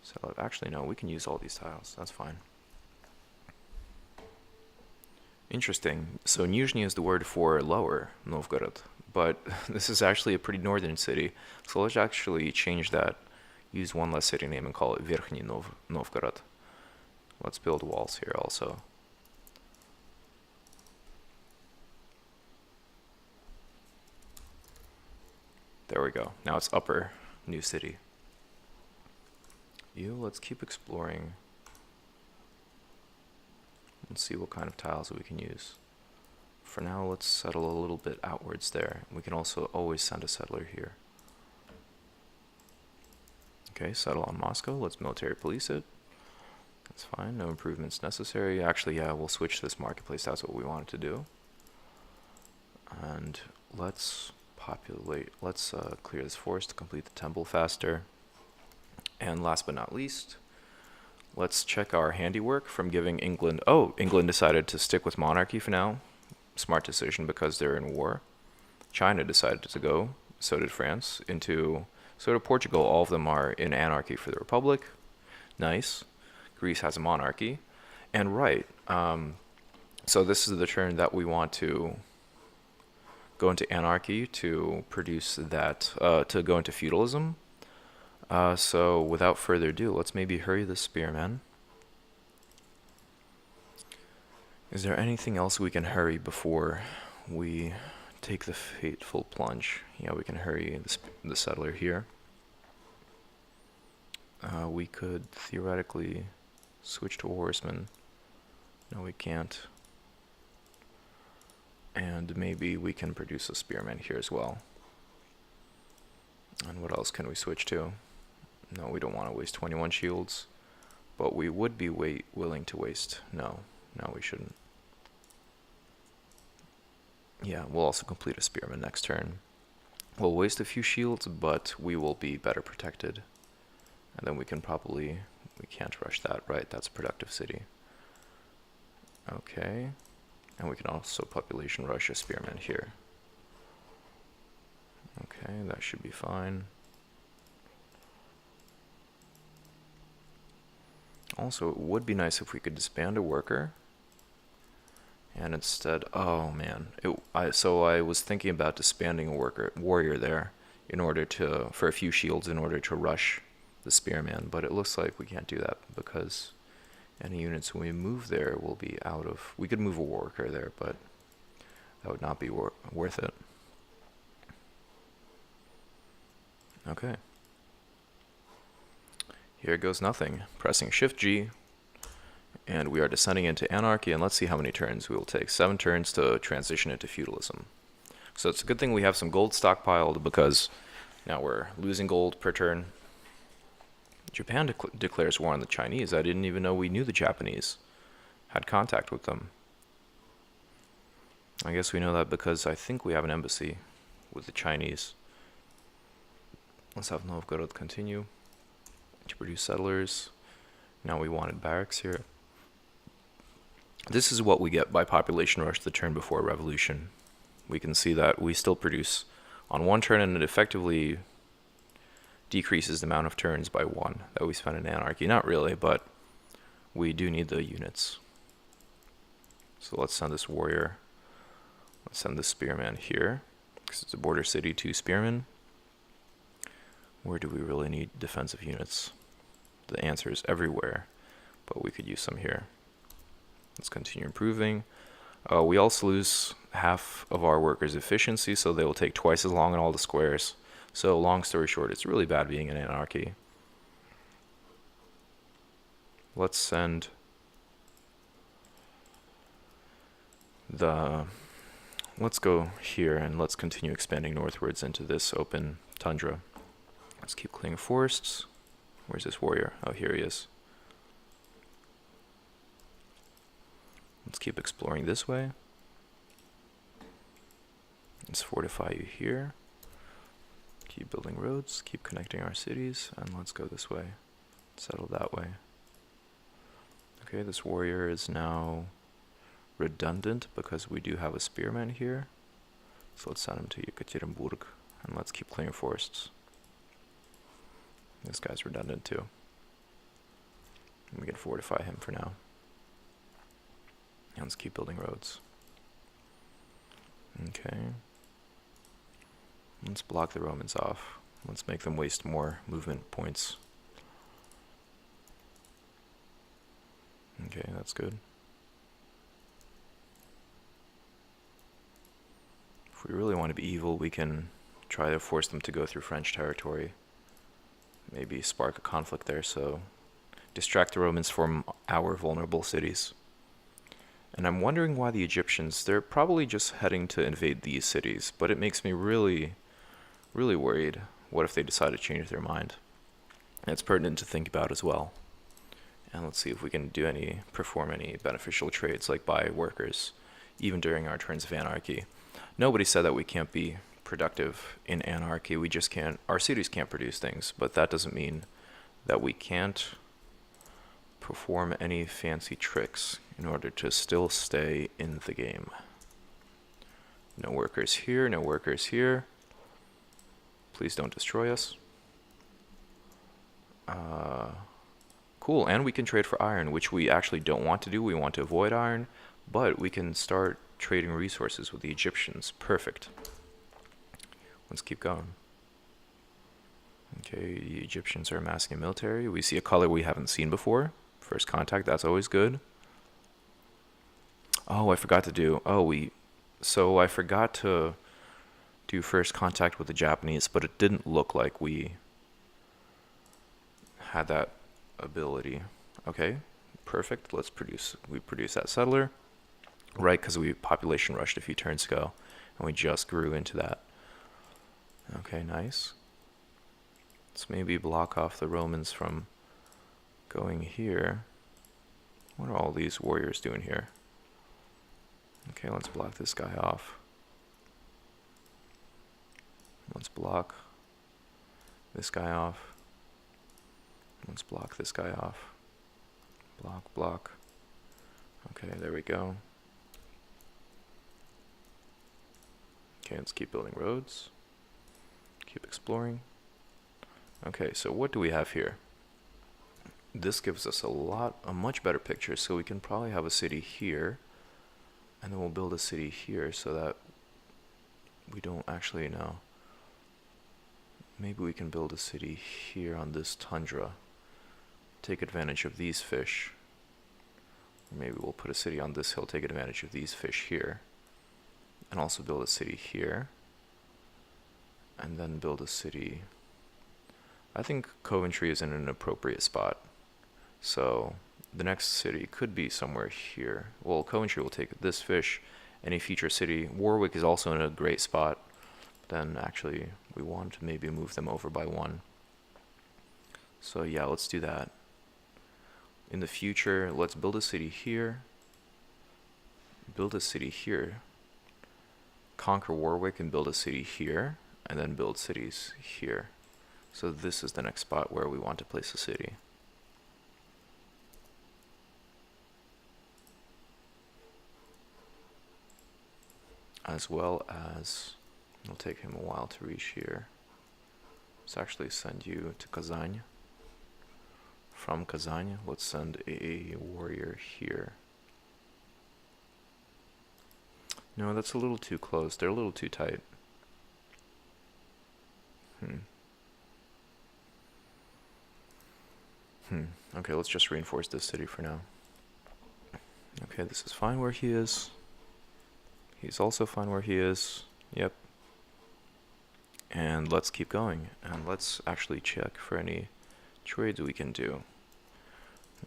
so actually, no, we can use all these tiles. That's fine. Interesting. So Nizhny is the word for lower Novgorod, but this is actually a pretty northern city. So let's actually change that. Use one less city name and call it Verkhny Novgorod. Let's build walls here also. There we go. Now it's upper new city. Let's keep exploring. Let's see what kind of tiles we can use. For now, let's settle a little bit outwards there. We can also always send a settler here. Okay, settle on Moscow. Let's military police it. That's fine. No improvements necessary. Actually, yeah, we'll switch this marketplace. That's what we wanted to do. And let's clear this forest to complete the temple faster. And last but not least, let's check our handiwork from giving England... Oh, England decided to stick with monarchy for now. Smart decision because they're in war. China decided to go, so did France, so did Portugal. All of them are in anarchy for the Republic. Nice. Greece has a monarchy. And right, so this is the turn that we want to go into anarchy to produce that, to go into feudalism. So without further ado, let's maybe hurry the spearmen. Is there anything else we can hurry before we take the fateful plunge? Yeah, we can hurry the settler here. We could theoretically switch to horsemen. No, we can't. And maybe we can produce a spearman here as well. And what else can we switch to? No, we don't want to waste 21 shields, but we would be willing to waste. No, we shouldn't. Yeah, we'll also complete a spearman next turn. We'll waste a few shields, but we will be better protected. And then we can't rush that, right? That's a productive city. Okay. And we can also population rush a spearman here. Okay, that should be fine. Also, it would be nice if we could disband a worker And instead, oh man, so I was thinking about disbanding a warrior there in order for a few shields in order to rush the spearman, but it looks like we can't do that because any units when we move there will be out of. We could move a war worker there, but that would not be worth it. Okay. Here goes nothing. Pressing Shift G, and we are descending into anarchy, and let's see how many turns we will take. 7 turns to transition into feudalism. So it's a good thing we have some gold stockpiled, because now we're losing gold per turn. Japan declares war on the Chinese. I didn't even know we knew the Japanese had contact with them. I guess we know that because I think we have an embassy with the Chinese. Let's have Novgorod continue to produce settlers. Now we wanted barracks here. This is what we get by population rush the turn before a revolution. We can see that we still produce on one turn, and it effectively decreases the amount of turns by 1 that we spend in anarchy. Not really, but we do need the units. So let's send this warrior. Let's send this spearman here, because it's a border city, 2 spearmen. Where do we really need defensive units? The answer is everywhere, but we could use some here. Let's continue improving. We also lose half of our workers' efficiency, so they will take twice as long in all the squares. So long story short, it's really bad being in anarchy. Let's send let's go here and let's continue expanding northwards into this open tundra. Let's keep clearing forests. Where's this warrior? Oh, here he is. Let's keep exploring this way. Let's fortify you here. Keep building roads, keep connecting our cities, and let's go this way. Settle that way. Okay, this warrior is now redundant because we do have a spearman here. So let's send him to Yekaterinburg, and let's keep clearing forests. This guy's redundant too. And we can fortify him for now. And let's keep building roads. Okay. Let's block the Romans off. Let's make them waste more movement points. Okay, that's good. If we really want to be evil, we can try to force them to go through French territory. Maybe spark a conflict there, so distract the Romans from our vulnerable cities. And I'm wondering why the Egyptians, they're probably just heading to invade these cities, but it makes me really worried. What if they decide to change their mind? It's pertinent to think about as well. And let's see if we can perform any beneficial trades, like buy workers, even during our turns of anarchy. Nobody said that we can't be productive in anarchy. We just can't. Our cities can't produce things, but that doesn't mean that we can't perform any fancy tricks in order to still stay in the game. No workers here, no workers here. Please don't destroy us. Cool, and we can trade for iron, which we actually don't want to do. We want to avoid iron, but we can start trading resources with the Egyptians. Perfect. Let's keep going. Okay, the Egyptians are amassing a military. We see a color we haven't seen before. First contact, that's always good. Oh, I forgot to do. So I forgot to do first contact with the Japanese, but it didn't look like we had that ability. Okay, perfect. We produce that settler, right? Because we population rushed a few turns ago, and we just grew into that. Okay, nice. Let's maybe block off the Romans from going here. What are all these warriors doing here? Okay, let's block this guy off. Let's block this guy off. Let's block this guy off. Block, block. Okay, there we go. Okay, let's keep building roads. Keep exploring. Okay, so what do we have here? This gives us a much better picture, so we can probably have a city here. And then we'll build a city here so that we don't actually know. Maybe we can build a city here on this tundra. Take advantage of these fish. Or maybe we'll put a city on this hill, take advantage of these fish here. And also build a city here. And then build a city. I think Coventry is in an appropriate spot. So the next city could be somewhere here. Well, Coventry will take this fish. Any future city. Warwick is also in a great spot. Then actually we want to maybe move them over by one. So yeah, let's do that. In the future, let's build a city here. Build a city here. Conquer Warwick and build a city here. And then build cities here. So this is the next spot where we want to place a city. As well as, it'll take him a while to reach here. Let's actually send you to Kazan. From Kazan, let's send a warrior here. No, that's a little too close. They're a little too tight. Okay, let's just reinforce this city for now. Okay, this is fine where he is. He's also fine where he is. Yep. And let's keep going. And let's actually check for any trades we can do.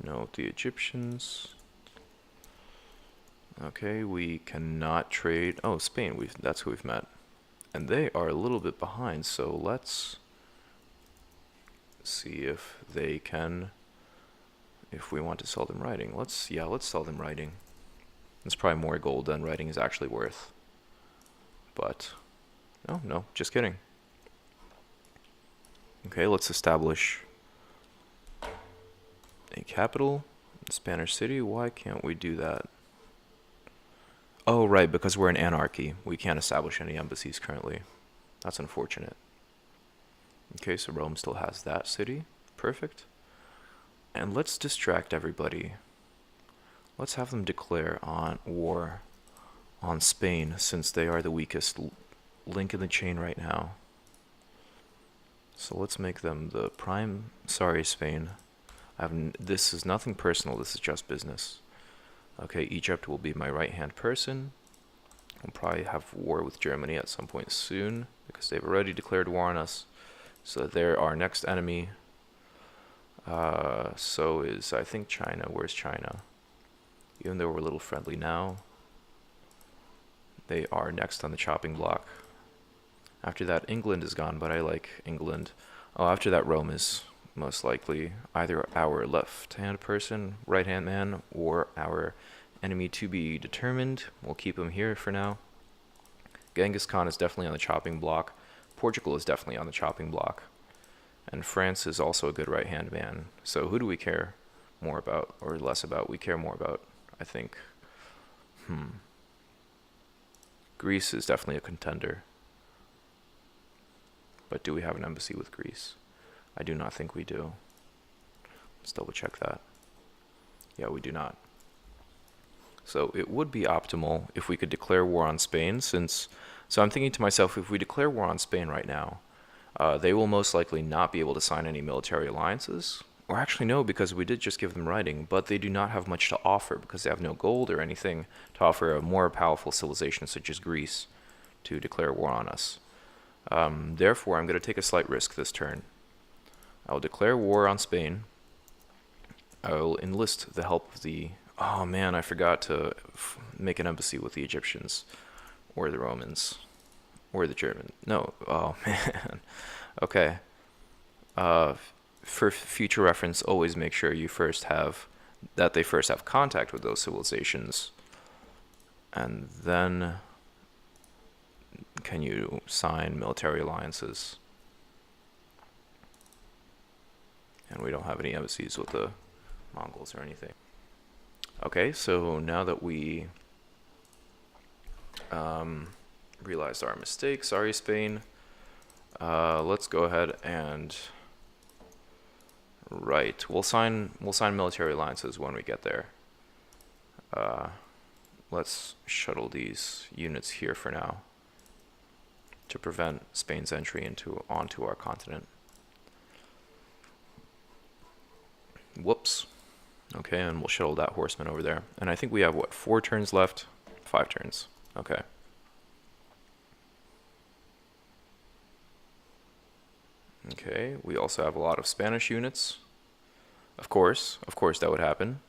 No, the Egyptians. Okay, we cannot trade. Oh, Spain, that's who we've met. And they are a little bit behind, so let's see if they can, if we want to sell them writing. Let's sell them writing. It's probably more gold than writing is actually worth. But, no, just kidding. Okay, let's establish a capital, Spanish city. Why can't we do that? Oh, right, because we're an anarchy. We can't establish any embassies currently. That's unfortunate. Okay, so Rome still has that city. Perfect. And let's distract everybody. Let's have them declare on war on Spain, since they are the weakest link in the chain right now. So let's make them the prime. Sorry, Spain. This is nothing personal. This is just business. Okay, Egypt will be my right-hand person. We'll probably have war with Germany at some point soon, because they've already declared war on us. So they're our next enemy. So is, I think, China. Where's China? Even though we're a little friendly now, they are next on the chopping block. After that, England is gone, but I like England. Oh, after that, Rome is most likely either our left-hand person, right-hand man, or our enemy to be determined. We'll keep him here for now. Genghis Khan is definitely on the chopping block. Portugal is definitely on the chopping block. And France is also a good right-hand man. So who do we care more about or less about? We care more about, I think. Greece is definitely a contender. But do we have an embassy with Greece? I do not think we do. Let's double check that. Yeah, we do not. So it would be optimal if we could declare war on Spain, since... So I'm thinking to myself, if we declare war on Spain right now, they will most likely not be able to sign any military alliances. Or actually no, because we did just give them writing, but they do not have much to offer because they have no gold or anything to offer a more powerful civilization such as Greece to declare war on us. Therefore, I'm going to take a slight risk this turn. I will declare war on Spain. I will enlist the help of the... Oh man, I forgot to make an embassy with the Egyptians. Or the Romans. Or the Germans. No, oh man. Okay. For future reference, always make sure you they first have contact with those civilizations. And then can you sign military alliances? And we don't have any embassies with the Mongols or anything. Okay, so now that we realized our mistake, sorry Spain, let's go ahead and we'll sign military alliances when we get there. let's shuttle these units here for now to prevent Spain's entry onto our continent. Whoops. Okay, and we'll shuttle that horseman over there. And I think we have, what, 4 turns left? 5 turns. Okay. Okay, we also have a lot of Spanish units. Of course that would happen.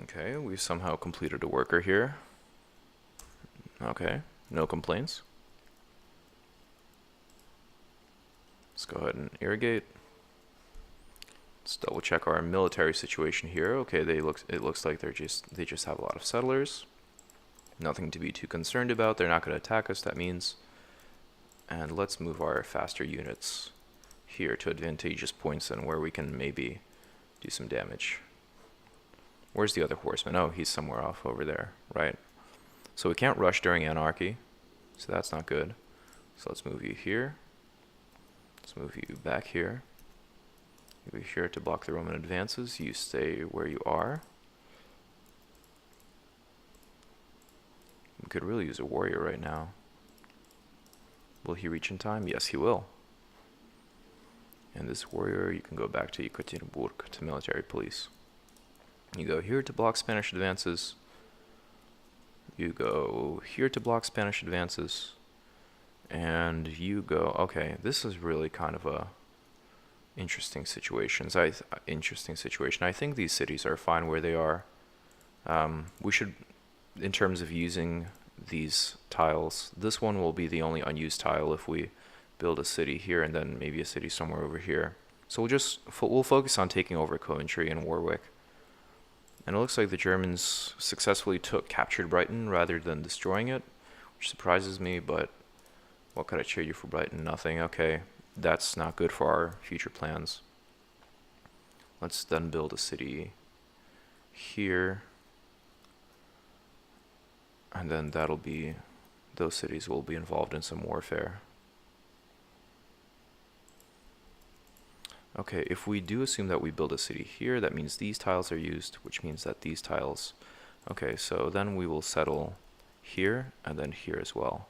Okay, we somehow completed a worker here. Okay, no complaints. Let's go ahead and irrigate. Let's double check our military situation here. Okay, it looks like they just have a lot of settlers. Nothing to be too concerned about. They're not going to attack us, that means. And let's move our faster units here to advantageous points and where we can maybe do some damage. Where's the other horseman? Oh, he's somewhere off over there, right? So we can't rush during anarchy, so that's not good. So let's move you here. Let's move you back here. Move you here to block the Roman advances. You stay where you are. We could really use a warrior right now. Will he reach in time? Yes, he will. And this warrior, you can go back to Yekaterinburg to military police. You go here to block Spanish advances. You go here to block Spanish advances. And you go, okay, this is really kind of a interesting situation. I think these cities are fine where they are. We should, in terms of using these tiles, this one will be the only unused tile if we build a city here and then maybe a city somewhere over here. So we'll focus on taking over Coventry and Warwick. And it looks like the Germans successfully captured Brighton rather than destroying it, which surprises me, but what could I cheer you for Brighton? Nothing. Okay, that's not good for our future plans. Let's then build a city here. And then those cities will be involved in some warfare. Okay, if we do assume that we build a city here, that means these tiles are used, which means that these tiles... Okay, so then we will settle here and then here as well.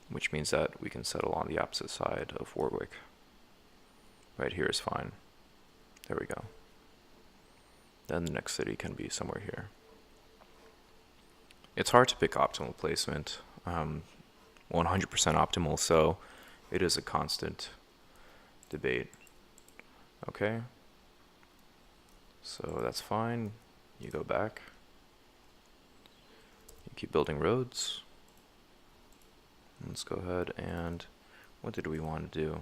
Which means that we can settle on the opposite side of Warwick. Right here is fine. There we go. Then the next city can be somewhere here. It's hard to pick optimal placement, 100% optimal, so it is a constant debate. Okay, so that's fine. You go back. You keep building roads. Let's go ahead and what did we want to do?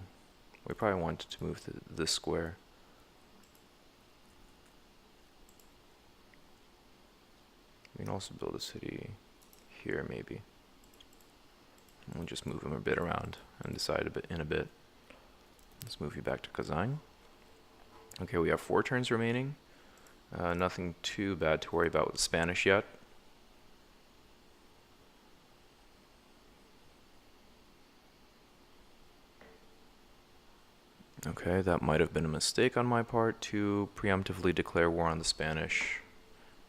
We probably wanted to move this square. We can also build a city here maybe. And we'll just move them a bit around and decide in a bit. Let's move you back to Kazan. Okay, we have 4 turns remaining. Nothing too bad to worry about with Spanish yet. Okay, that might have been a mistake on my part to preemptively declare war on the Spanish.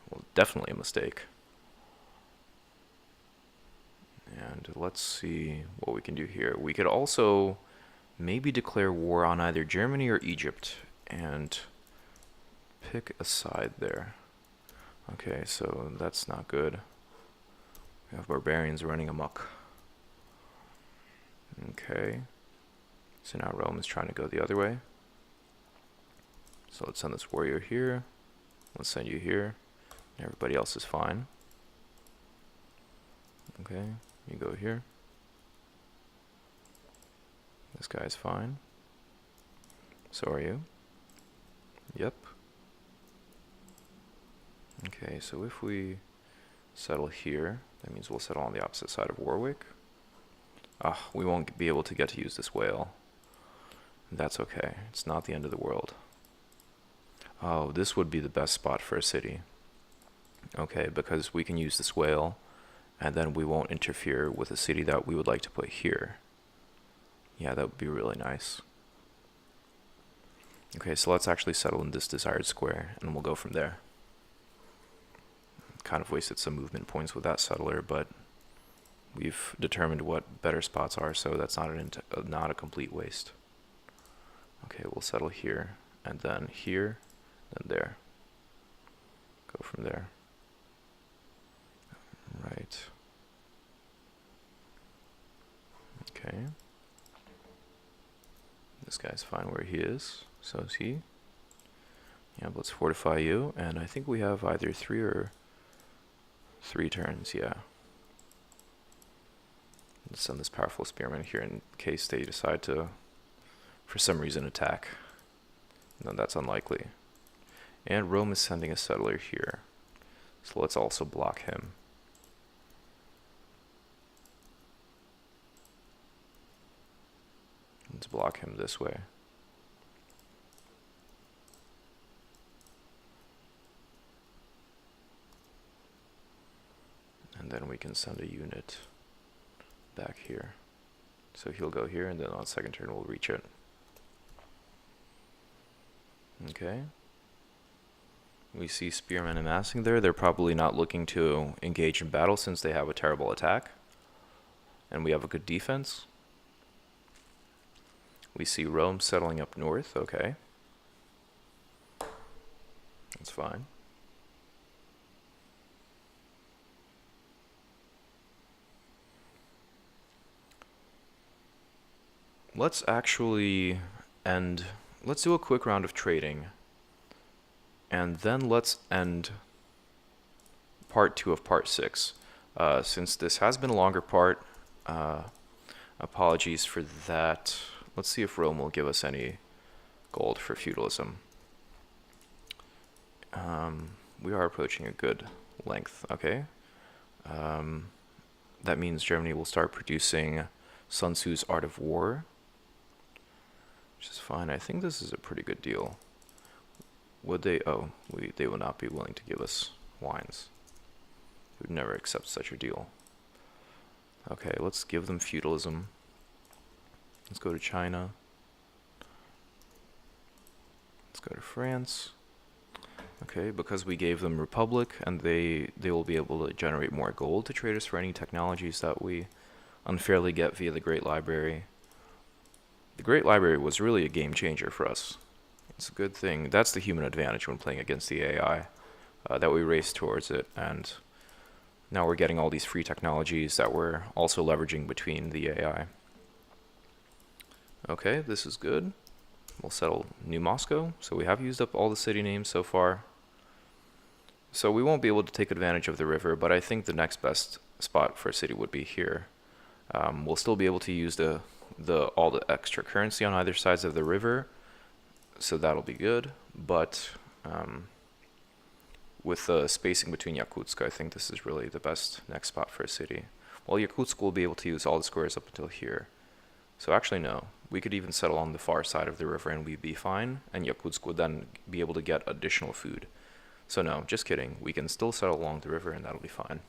Well, definitely a mistake. And let's see what we can do here. We could also maybe declare war on either Germany or Egypt and pick a side there. Okay, so that's not good. We have barbarians running amok. Okay. So now Rome is trying to go the other way. So let's send this warrior here. Let's send you here. Everybody else is fine. Okay, you go here. This guy's fine. So are you. Yep. Okay, so if we settle here, that means we'll settle on the opposite side of Warwick. We won't be able to get to use this whale. That's okay. It's not the end of the world. Oh, this would be the best spot for a city. Okay, because we can use this whale, and then we won't interfere with a city that we would like to put here. Yeah, that would be really nice. Okay, so let's actually settle in this desired square, and we'll go from there. Kind of wasted some movement points with that settler, but we've determined what better spots are, so that's not a complete waste. Okay, we'll settle here, and then here, then there. Go from there. Right. Okay. This guy's fine where he is. So is he. Yeah, let's fortify you, and I think we have either 3 turns, yeah. Let's send this powerful spearman here in case they decide to, for some reason, attack. No, that's unlikely. And Rome is sending a settler here, so let's also block him. Let's block him this way. And then we can send a unit back here. So he'll go here, and then on second turn we'll reach it. Okay. We see spearmen amassing there. They're probably not looking to engage in battle since they have a terrible attack. And we have a good defense. We see Rome settling up north. Okay. That's fine. Let's actually let's do a quick round of trading, and then let's end part 2 of part 6. Since this has been a longer part, apologies for that. Let's see if Rome will give us any gold for feudalism. We are approaching a good length, okay. That means Germany will start producing Sun Tzu's Art of War, which is fine. I think this is a pretty good deal. Would they? Oh, they will not be willing to give us wines. We'd never accept such a deal. Okay, let's give them feudalism. Let's go to China. Let's go to France. Okay, because we gave them Republic, and they will be able to generate more gold to trade us for any technologies that we unfairly get via the Great Library. The Great Library was really a game changer for us. It's a good thing. That's the human advantage when playing against the AI, that we race towards it, and now we're getting all these free technologies that we're also leveraging between the AI. Okay, this is good. We'll settle New Moscow. So we have used up all the city names so far. So we won't be able to take advantage of the river, but I think the next best spot for a city would be here. We'll still be able to use all the extra currency on either sides of the river, so that'll be good. But with the spacing between Yakutsk, I think this is really the best next spot for a city. Well, Yakutsk will be able to use all the squares up until here. So actually no, we could even settle on the far side of the river and we'd be fine, and Yakutsk would then be able to get additional food. So no, just kidding, we can still settle along the river and that'll be fine.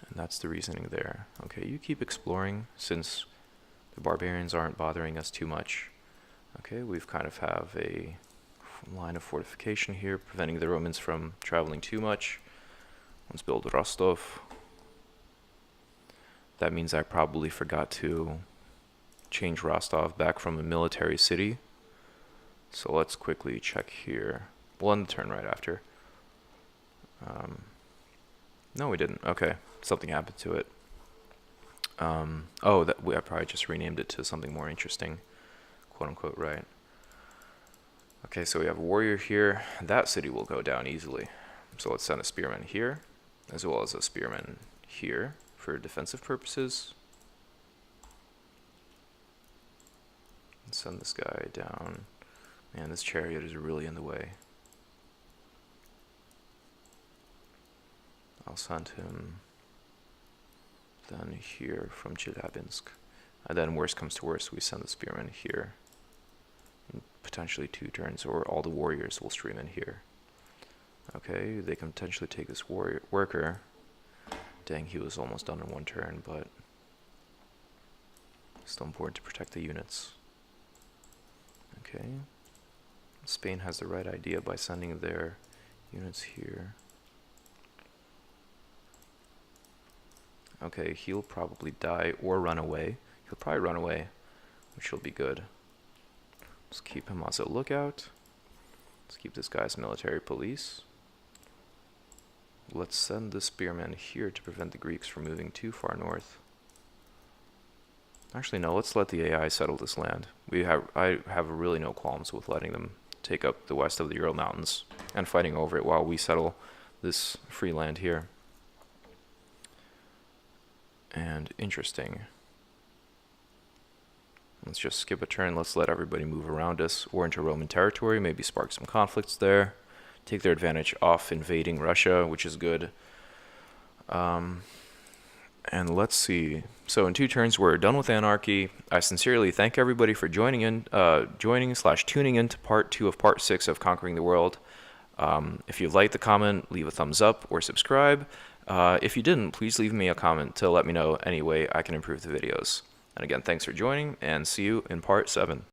And that's the reasoning there. Okay, you keep exploring since the barbarians aren't bothering us too much. Okay, we've kind of have a line of fortification here, preventing the Romans from traveling too much. Let's build Rostov. That means I probably forgot to change Rostov back from a military city. So let's quickly check here. We'll end the turn right after. No, we didn't. Okay, something happened to it. I probably just renamed it to something more interesting, quote unquote, right? Okay, so we have a warrior here. That city will go down easily. So let's send a spearman here, as well as a spearman here for defensive purposes. Let's send this guy down. Man, this chariot is really in the way. I'll send him then here from Chelyabinsk. And then worst comes to worst, we send the spearman here. And potentially 2 turns, or all the warriors will stream in here. Okay, they can potentially take this worker. Dang, he was almost done in 1 turn, but Still important to protect the units. Okay. Spain has the right idea by sending their units here. Okay, he'll probably die or run away. He'll probably run away, which will be good. Let's keep him as a lookout. Let's keep this guy as military police. Let's send the spearmen here to prevent the Greeks from moving too far north. Actually, no, let's let the AI settle this land. I have really no qualms with letting them take up the west of the Ural Mountains and fighting over it while we settle this free land here. And interesting. Let's just skip a turn. Let's let everybody move around us or into Roman territory, maybe spark some conflicts there. Take their advantage off invading Russia, which is good. And let's see. So in 2 turns, we're done with anarchy. I sincerely thank everybody for joining /tuning in to part 2 of part 6 of Conquering the World. If you liked the comment, leave a thumbs up or subscribe. If you didn't, please leave me a comment to let me know any way I can improve the videos. And again, thanks for joining, and see you in part 7.